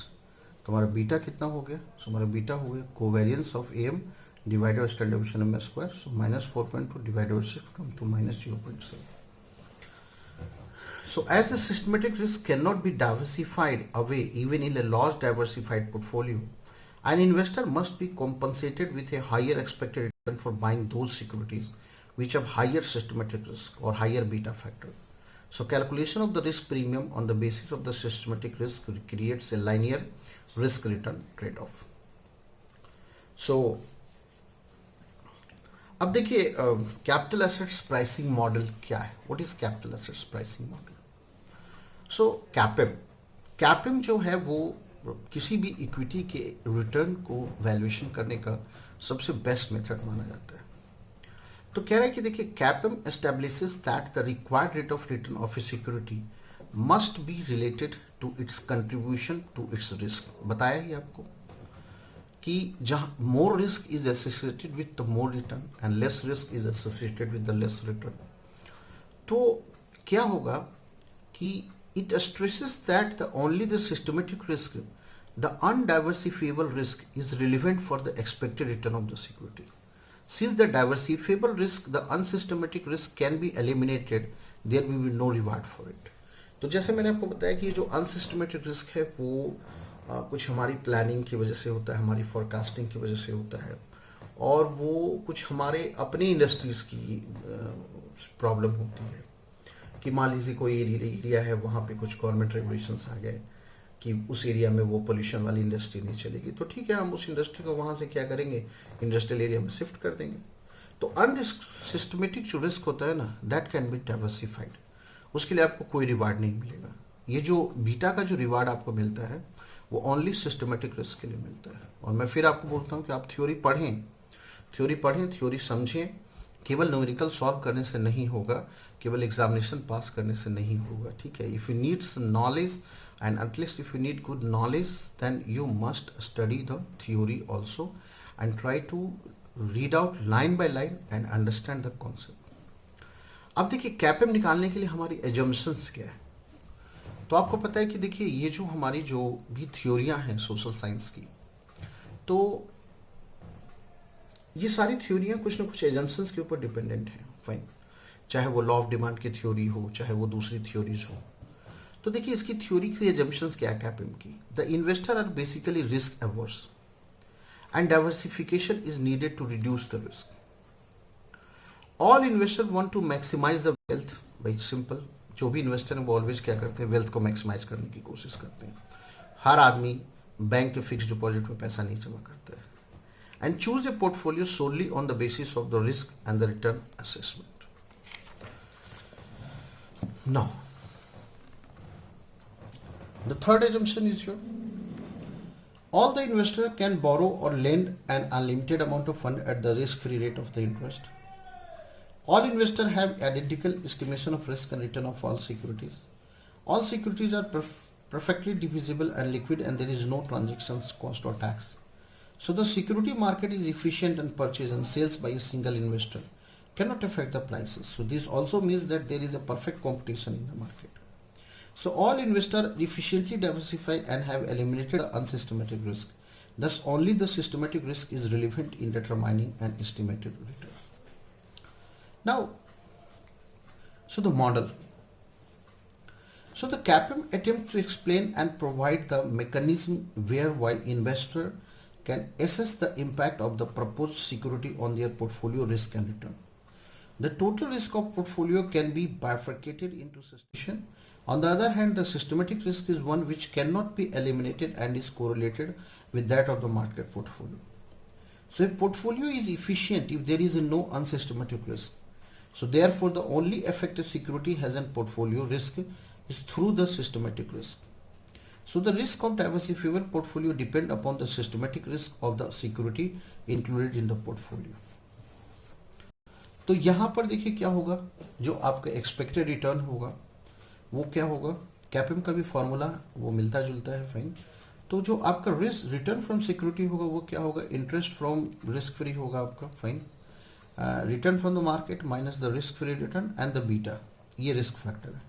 तो हमारा बीटा कितना हो गया, सो हमारा बीटा हो गया covariance of M divided standard deviation M square. So -4.2 divided by 6 comes to -0.7। So as the systematic risk cannot be diversified away even in a large diversified portfolio, an investor must be compensated with a higher expected return for buying those securities which have higher systematic risk or higher beta factor. So calculation of the risk premium on the basis of the systematic risk creates a linear risk return trade-off. So अब देखिए capital assets pricing model क्या है, what is capital assets pricing model. So CAPM जो है वो किसी भी equity के रिटर्न को वैल्यूएशन करने का सबसे बेस्ट मेथड माना जाता है। तो कह रहा है कि देखिए CAPM establishes that the required rate of return of a security must be related to its contribution to its risk. बताया ही आपको। कि जहाँ more risk is associated with the more return and less risk is associated with the less return, तो क्या होगा कि it stresses that the only the systematic risk, the undiversifiable risk, is relevant for the expected return of the security. Since the diversifiable risk, the unsystematic risk can be eliminated, there will be no reward for it. तो जैसे मैंने आपको बताया कि ये जो unsystematic risk है वो कुछ हमारी प्लानिंग की वजह से होता है, हमारी फोरकास्टिंग की वजह से होता है, और वो कुछ हमारे अपने इंडस्ट्रीज की प्रॉब्लम होती है कि मान लीजिए कोई एरिया है, वहाँ पे कुछ गवर्नमेंट रेगुलेशंस आ गए कि उस एरिया में वो पोल्यूशन वाली इंडस्ट्री नहीं चलेगी, तो ठीक है, हम उस इंडस्ट्री को वहाँ से क्या करेंगे, इंडस्ट्रियल एरिया में शिफ्ट कर देंगे। तो अनसिस्टमेटिक जो रिस्क होता है ना, दैट कैन बी डाइवर्सिफाइड, उसके लिए आपको कोई रिवार्ड नहीं मिलेगा। ये जो बीटा का जो रिवार्ड आपको मिलता है वो ओनली सिस्टमेटिक रिस्क के लिए मिलता है। और मैं फिर आपको बोलता हूँ कि आप थ्योरी पढ़ें, थ्योरी समझें, केवल न्यूमेरिकल सॉल्व करने से नहीं होगा, केवल एग्जामिनेशन पास करने से नहीं होगा, ठीक है। If you needs knowledge and at least if you need good knowledge, then you must study the theory also and try to read out line by line and understand the concept. अब देखिए CAPM निकालने के लिए हमारी assumptions क्या है। तो आपको पता है कि देखिए ये जो हमारी जो भी थ्योरियाँ हैं सोशल साइंस की, तो ये सारी थ्योरियाँ कुछ ना कुछ एजम्पशंस के ऊपर डिपेंडेंट हैं, फाइन। चाहे वो लॉ ऑफ डिमांड की थ्योरी हो, चाहे वो दूसरी थ्योरीज हो। तो देखिए इसकी थ्योरी की एजम्पशंस क्या है कैपएम की। The investor are basically risk averse and diversification is needed to reduce the risk. All investor want to maximise the wealth. भाई सिंपल, जो भी इन्वेस्टर है वो ऑलवेज क्या करते हैं, वेल्थ को मैक्सिमाइज करने की कोशिश करते हैं। हर आदमी बैंक के फिक्स डिपॉजिट में पैसा नहीं जमा करता है। And choose a portfolio solely on the basis of the risk and the return assessment. Now, the third assumption is here. All the investor can borrow or lend an unlimited amount of fund at the risk-free rate of the interest. All investors have identical estimation of risk and return of all securities. All securities are perfectly divisible and liquid, and there is no transactions cost or tax. So the security market is efficient, and purchase and sales by a single investor cannot affect the prices. So this also means that there is a perfect competition in the market. So all investors efficiently diversify and have eliminated the unsystematic risk. Thus only the systematic risk is relevant in determining an estimated return. Now, so the model. So the CAPM attempts to explain and provide the mechanism whereby investor can assess the impact of the proposed security on their portfolio risk and return. The total risk of portfolio can be bifurcated into system. On the other hand, the systematic risk is one which cannot be eliminated and is correlated with that of the market portfolio. So a portfolio is efficient if there is no unsystematic risk. So therefore, the only effective security has a portfolio risk is through the systematic risk. So the risk of diversifiable portfolio depend upon the systematic risk of the security included in the portfolio. तो यहाँ पर देखिए क्या होगा, जो आपका expected return होगा वो क्या होगा, कैपएम का भी फॉर्मूला वो मिलता जुलता है, फाइन। तो जो आपका रिस्क रिटर्न फ्रॉम सिक्योरिटी होगा वो क्या होगा, इंटरेस्ट फ्रॉम रिस्क फ्री होगा आपका, fine. Return from the market minus the risk free return and the beta, ये रिस्क फैक्टर है।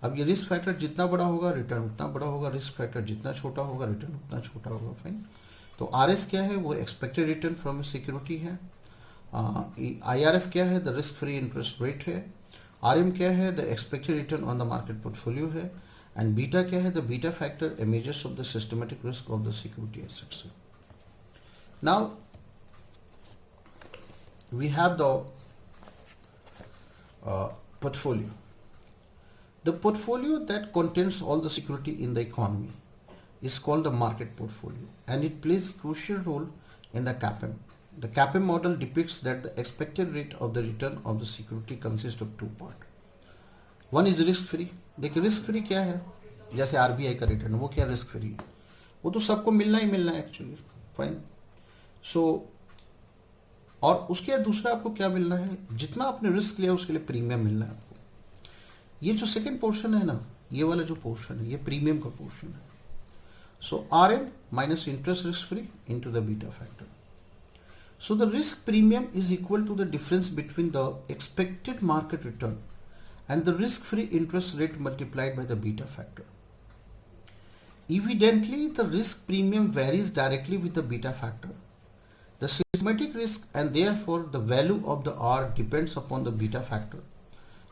अब ये रिस्क फैक्टर जितना बड़ा होगा रिटर्न उतना बड़ा होगा, रिस्क फैक्टर जितना छोटा होगा रिटर्न उतना छोटा होगा, फाइन। तो आरएस क्या है, वो एक्सपेक्टेड रिटर्न फ्रॉम सिक्योरिटी है। IRF क्या है, the risk free interest rate है। RM क्या है, the expected return on the market portfolio है। एंड बीटा क्या है, the beta factor a measures of the systematic risk of the security assets. Now we have the portfolio. The portfolio that contains all the security in the economy is called the market portfolio, and it plays a crucial role in the CAPM. The CAPM model depicts that the expected rate of the return of the security consists of two parts. One is risk free. देखिए risk free क्या है, जैसे RBI का return, वो क्या risk free है, वो तो सबको मिलना ही मिलना है एक्चुअली, फाइन। सो और उसके दूसरा आपको क्या मिलना है, जितना आपने रिस्क लिया उसके लिए प्रीमियम मिलना है आपको। ये जो सेकंड पोर्शन है ना, ये वाला जो पोर्शन है ये प्रीमियम का पोर्शन है। So RM minus interest risk free into the beta factor. So the risk premium is equal to the difference between the expected market return and the risk-free interest rate multiplied by the beta factor. Evidently, the risk premium varies directly with the beta factor. The systematic risk and therefore the value of the R depends upon the beta factor.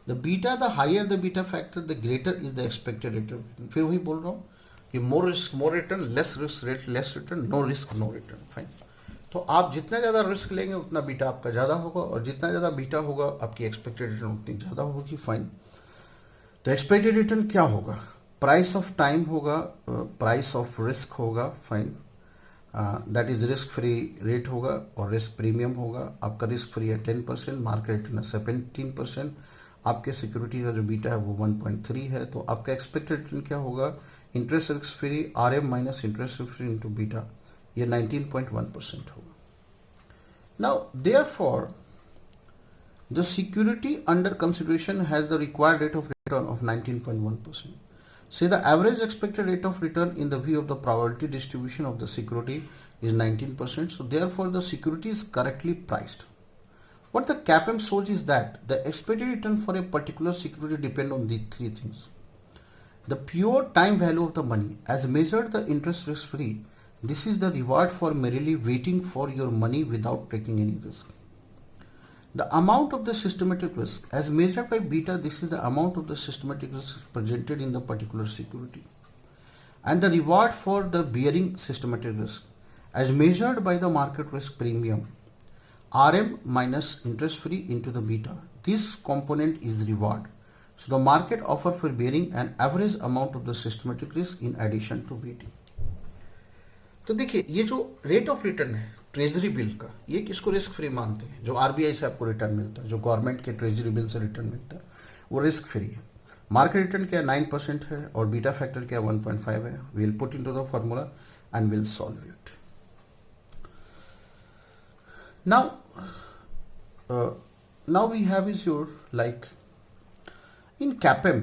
The beta, the higher the beta factor, the greater is the expected return. फिर वही बोल रहा हूँ कि more risk more return, less risk rate less return, no risk no return. Fine. तो आप जितना ज़्यादा रिस्क लेंगे उतना बीटा आपका ज़्यादा होगा और जितना ज़्यादा बीटा होगा आपकी एक्सपेक्टेड रिटर्न उतनी ज़्यादा होगी. फाइन. तो एक्सपेक्टेड रिटर्न क्या होगा? प्राइस ऑफ टाइम होगा, प्राइस ऑफ रिस्क होगा. Fine. That is risk free rate होगा और रिस्क प्रीमियम होगा. आपका रिस्क फ्री है 10%, मार्केट रिटर्न है 17%. आपके सिक्योरिटी का जो बीटा है वो 1.3 है. तो आपका एक्सपेक्टेड रिटर्न क्या होगा? Interest risk free RM minus interest risk free into beta, ये 19.1% होगा. Now, therefore, the security under consideration has the required rate of return of 19.1%. Say the average expected rate of return in the view of the probability distribution of the security is 19%. So therefore, the security is correctly priced. What the CAPM shows is that the expected return for a particular security depend on these three things. The pure time value of the money as measured the interest risk free. This is the reward for merely waiting for your money without taking any risk. The amount of the systematic risk as measured by beta, this is the amount of the systematic risk presented in the particular security. And the reward for the bearing systematic risk as measured by the market risk premium, RM minus interest free into the beta. This component is reward. So the market offer for bearing an average amount of the systematic risk in addition to BT. तो देखिए ये जो rate of return है treasury bill का, ये किसको risk free मानते हैं? जो आरबीआई से आपको रिटर्न मिलता है, जो गवर्नमेंट के ट्रेजरी बिल से रिटर्न मिलता है, वो रिस्क फ्री है. मार्केट रिटर्न क्या 9% है और बीटा फैक्टर क्या 1.5 है. We'll put into the formula and will solve it. Now we have is your like in CAPM,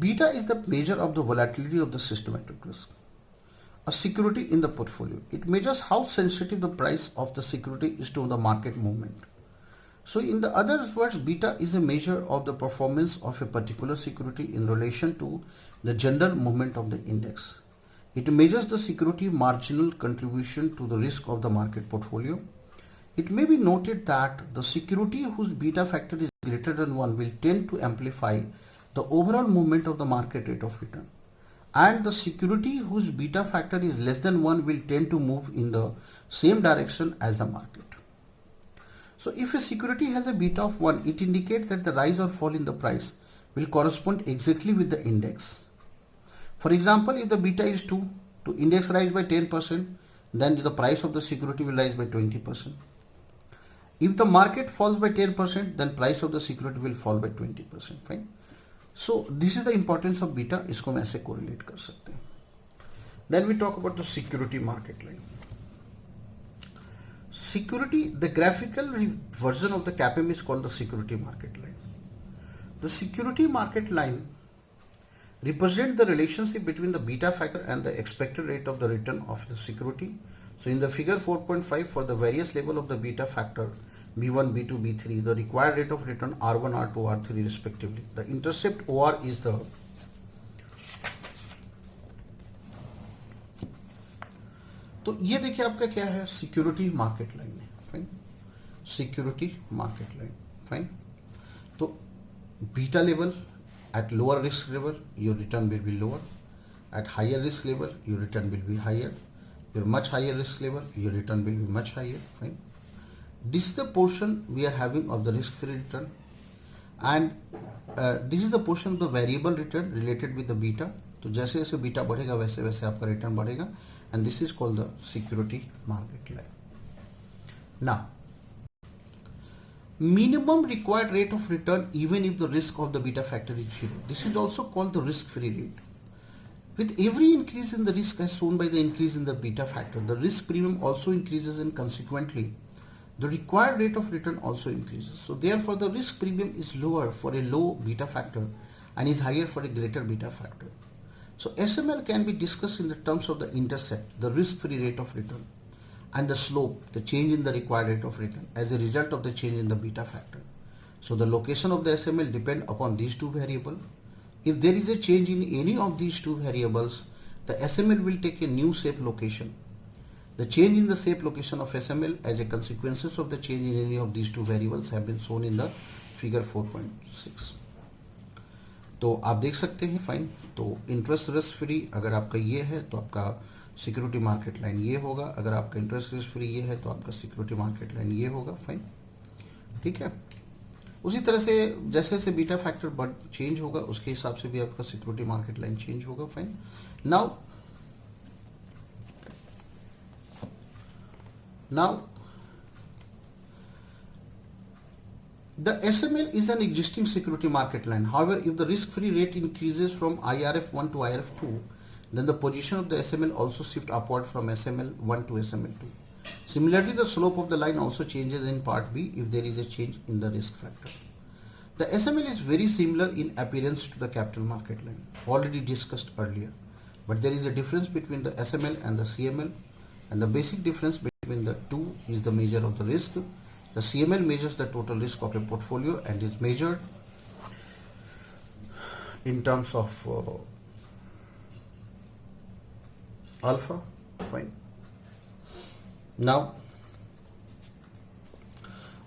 beta is the measure of the volatility of the systematic risk. A security in the portfolio. It measures how sensitive the price of the security is to the market movement. So in the other words, beta is a measure of the performance of a particular security in relation to the general movement of the index. It measures the security marginal contribution to the risk of the market portfolio. It may be noted that the security whose beta factor is greater than 1 will tend to amplify the overall movement of the market rate of return. And the security whose beta factor is less than 1 will tend to move in the same direction as the market. So if a security has a beta of 1, it indicates that the rise or fall in the price will correspond exactly with the index. For example, if the beta is 2, to index rise by 10%, then the price of the security will rise by 20%. If the market falls by 10%, then price of the security will fall by 20%. Fine. So this is the importance of beta. इसको हम ऐसे correlate कर सकते हैं. Then we talk about the security market line. Security, the graphical version of the CAPM is called the security market line. The security market line represents the relationship between the beta factor and the expected rate of the return of the security. So in the figure 4.5, for the various level of the beta factor, B1, B2, B3, the required rate of return R1, R2, R3 respectively. The intercept OR is the तो ये देखिए आपका क्या है, security market line है. Fine. Security market line. Fine. तो beta level at lower risk level your return will be lower, at higher risk level your return will be higher, your much higher risk level your return will be much higher. Fine. This is the portion we are having of the risk free return, and this is the portion of the variable return related with the beta. तो जैसे जैसे beta बढ़ेगा वैसे वैसे आपका return बढ़ेगा, and this is called the security market line. Now, minimum required rate of return even if the risk of the beta factor is 0. This is also called the risk free rate. With every increase in the risk as shown by the increase in the beta factor, the risk premium also increases and consequently the required rate of return also increases. So therefore the risk premium is lower for a low beta factor and is higher for a greater beta factor. So SML can be discussed in the terms of the intercept, the risk-free rate of return, and the slope, the change in the required rate of return as a result of the change in the beta factor. So the location of the SML depend upon these two variables. If there is a change in any of these two variables, the SML will take a new safe location. The change in the safe location of SML as a consequences of the change in any of these two variables have been shown in the figure 4.6. तो आप देख सकते हैं fine. तो interest risk free अगर आपका ये है तो आपका सिक्योरिटी मार्केट लाइन ये होगा. अगर आपका इंटरेस्ट रिस्क फ्री ये है तो आपका सिक्योरिटी मार्केट लाइन ये होगा. फाइन, ठीक है. उसी तरह से जैसे जैसे बीटा फैक्टर बढ़ चेंज होगा उसके हिसाब से भी आपका सिक्योरिटी मार्केट लाइन चेंज होगा. Fine. Now the SML is an existing security market line. However, if the risk-free rate increases from IRF1 to IRF2, then the position of the SML also shift upward from SML1 to SML2. Similarly, the slope of the line also changes in part B if there is a change in the risk factor. The SML is very similar in appearance to the capital market line, already discussed earlier. But there is a difference between the SML and the CML, and the basic difference between the two is the measure of the risk. The CML measures the total risk of a portfolio and is measured in terms of alpha. Fine. Now,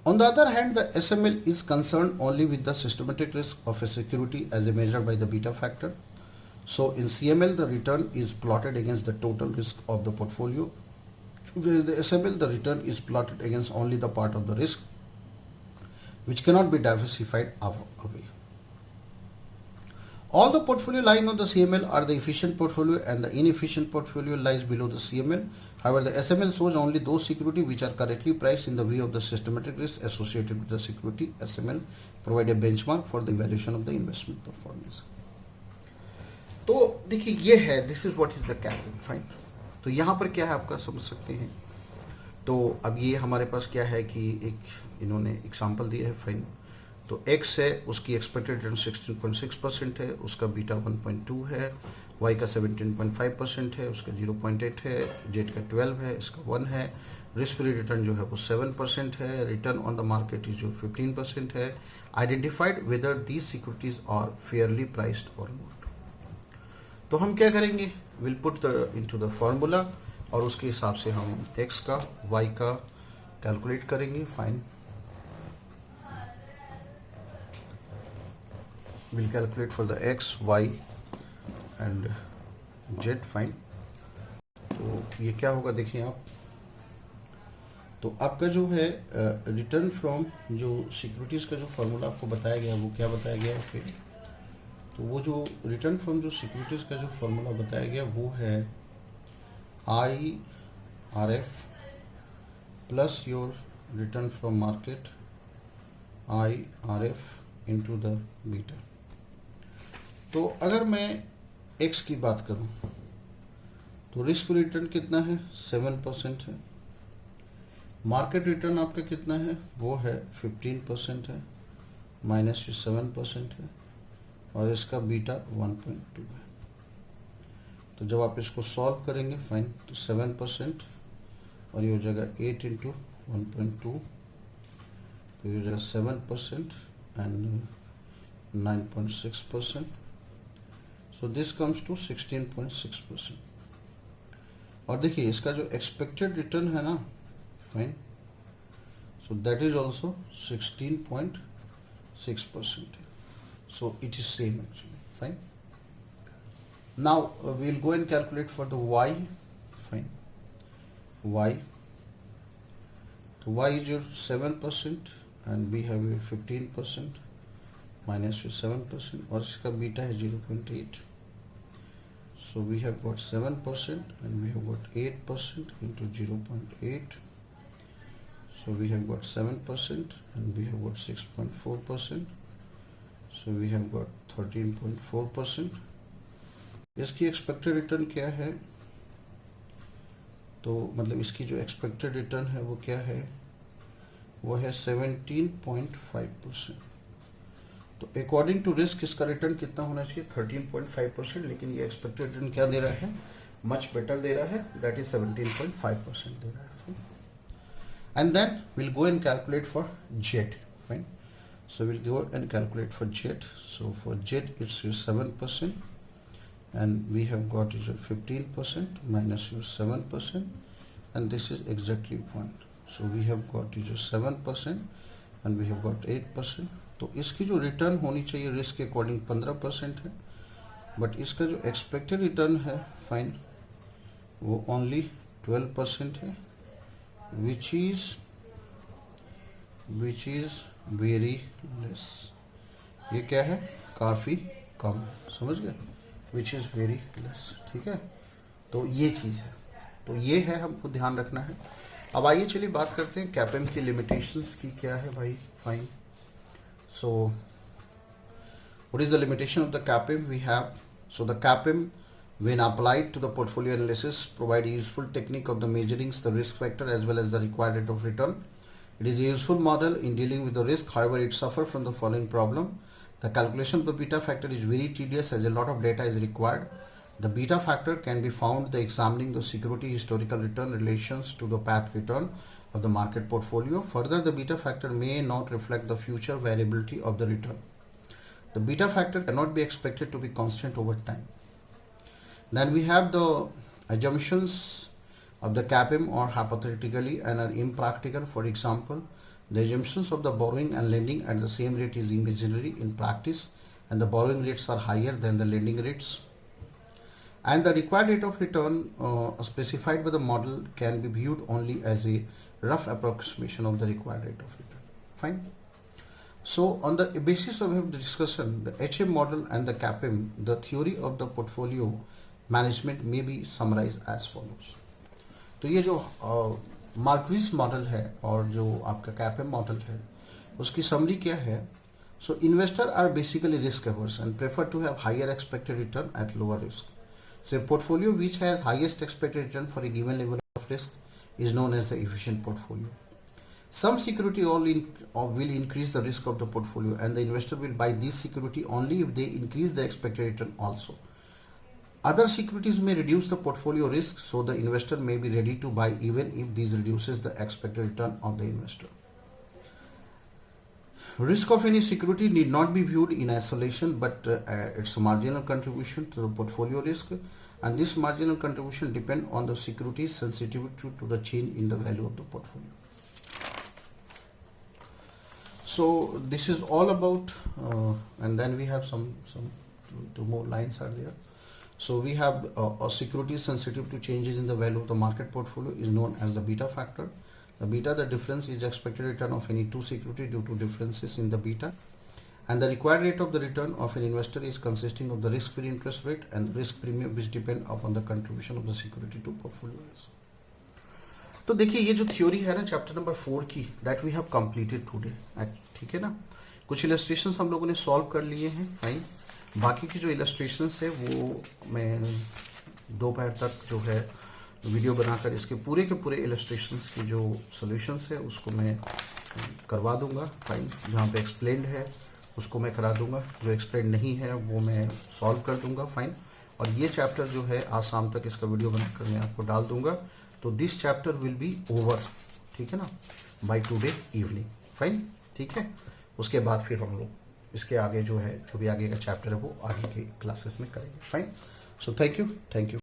on the other hand, the SML is concerned only with the systematic risk of a security as measured by the beta factor. So in CML, the return is plotted against the total risk of the portfolio. Whereas the SML, the return is plotted against only the part of the risk which cannot be diversified away. All the portfolio lying on the CML are the efficient portfolio and the inefficient portfolio lies below the CML. However, the SML shows only those securities which are correctly priced in the view of the systematic risk associated with the security. SML provide a benchmark for the evaluation of the investment performance. तो देखिए ये है, this is what is the capital. Fine. तो यहाँ पर क्या है आपका समझ सकते हैं. तो अब ये हमारे पास क्या है कि एक इन्होंने एग्जांपल दिया है. फाइन. तो x है, उसकी एक्सपेक्टेड रिटर्न 16.6% है, उसका बीटा 1.2 है, y का 17.5% है, उसका 0.8 है, z का 12 है, इसका 1 है. रिस्क फ्री रिटर्न जो है वो 7% है. Return on the market is जो 15% है. Identified whether these securities are fairly priced और नॉट. तो हम क्या करेंगे, will put the into the formula और उसके हिसाब से हम x का y का कैलकुलेट करेंगे. Fine. Will calculate for the x, y and z. Fine. तो ये क्या होगा देखिए आप. तो आपका जो है रिटर्न फ्रॉम जो सिक्योरिटीज का जो फॉर्मूला आपको बताया गया वो क्या बताया गया है. तो वो जो रिटर्न फ्रॉम जो सिक्योरिटीज का जो फॉर्मूला बताया गया वो है IRF plus your return from market IRF into the beta. तो अगर मैं x की बात करूं तो रिस्क रिटर्न कितना है, 7% है. मार्केट रिटर्न आपका कितना है, वो है 15% है, माइनस 7% है, और इसका बीटा 1.2 है. तो जब आप इसको सॉल्व करेंगे फाइन तो 7% और ये हो जाएगा 8 इंटू 1.2, तो ये हो जाएगा 7% and 9.6%. So this comes to 16.6%. और देखिए इसका जो एक्सपेक्टेड रिटर्न है ना, fine, so that is also 16.6%. So it is same actually. Fine. Now we'll go and calculate for the y. Fine. Y. So y is your 7% and we have your 15% minus your 7% और इसका beta है 0.8. So we have got 7% and we have got 8% into 0.8. So we have got 7% and we have got 6.4%. So we have got 13.4%. इसकी expected return क्या है, तो मतलब इसकी जो एक्सपेक्टेड रिटर्न है वो क्या है, वो है 17.5%. तो अकॉर्डिंग टू रिस्क इसका रिटर्न कितना होना चाहिए 13.5%, लेकिन ये एक्सपेक्टेड रिटर्न क्या दे रहा है, मच बेटर दे रहा है, दैट इज 17.5% दे रहा है. And then we'll go and calculate for Z, fine. So we'll go and calculate for Z. So for Z it's your 7%, and we have got is 15% minus your 7%, and this is exactly 1. So we have got is 7% and we have got 8%. तो इसकी जो return होनी चाहिए risk के according 15% है, but इसका जो expected return है फाइन वो ओनली 12% है, which is very less. ये क्या है, काफ़ी कम, समझ गए, which is very less. ठीक है, तो ये चीज़ है, तो ये है हमको ध्यान रखना है. अब आइए चलिए बात करते हैं कैपएम की लिमिटेशंस की क्या है भाई. Fine, so what is the limitation of the CAPM we have? So the CAPM, when applied to the portfolio analysis, provide a useful technique of the measuring the risk factor as well as the required rate of return. It is a useful model in dealing with the risk. However, it suffers from the following problem. The calculation of the beta factor is very tedious as a lot of data is required. The beta factor can be found by examining the security historical return relations to the path return of the market portfolio. Further, the beta factor may not reflect the future variability of the return. The beta factor cannot be expected to be constant over time. Then we have the assumptions of the CAPM are hypothetically and are impractical. For example, the assumptions of the borrowing and lending at the same rate is imaginary in practice, and the borrowing rates are higher than the lending rates. And the required rate of return specified by the model can be viewed only as a rough approximation of the required rate of return. Fine. So on the basis of the discussion, the HM model and the CAPM, the theory of the portfolio management may be summarized as follows. तो ये जो marquis model है और जो आपका CAPM model है उसकी summary क्या है. So investor are basically risk averse and prefer to have higher expected return at lower risk. So a portfolio which has highest expected return for a given level of risk is known as the efficient portfolio. Some security will increase the risk of the portfolio, and the investor will buy this security only if they increase the expected return also. Other securities may reduce the portfolio risk, so the investor may be ready to buy even if this reduces the expected return of the investor. Risk of any security need not be viewed in isolation, but it's a marginal contribution to the portfolio risk, and this marginal contribution depends on the security's sensitivity to the change in the value of the portfolio. So this is all about, and then we have some two more lines are there. So we have a security sensitive to changes in the value of the market portfolio is known as the beta factor. The beta, the difference is the expected return of any two security due to differences in the beta, and the required rate of the return of an investor is consisting of the risk-free interest rate and the risk premium which depend upon the contribution of the security to portfolio. तो देखिए ये जो theory है ना chapter number 4 की, that we have completed today. ठीक है ना, कुछ इलस्ट्रेशंस हम लोगों ने सॉल्व कर लिए हैं. फाइन, बाकी की जो इलस्ट्रेशंस है वो मैं दोपहर तक जो है वीडियो बनाकर इसके पूरे के पूरे इलस्ट्रेशंस की जो सॉल्यूशंस है उसको मैं करवा दूंगा. फाइन, जहाँ पे एक्सप्लेन्ड है उसको मैं करा दूंगा, जो एक्सप्लेन नहीं है वो मैं सॉल्व कर दूंगा. फाइन, और ये चैप्टर जो है आज शाम तक इसका वीडियो बनाकर मैं आपको डाल दूंगा. तो this chapter will be over, ठीक है ना, बाय टुडे इवनिंग. फाइन, ठीक है. उसके बाद फिर हम लोग इसके आगे जो है जो भी आगे का चैप्टर है वो आगे के क्लासेस में करेंगे. Fine, so thank you.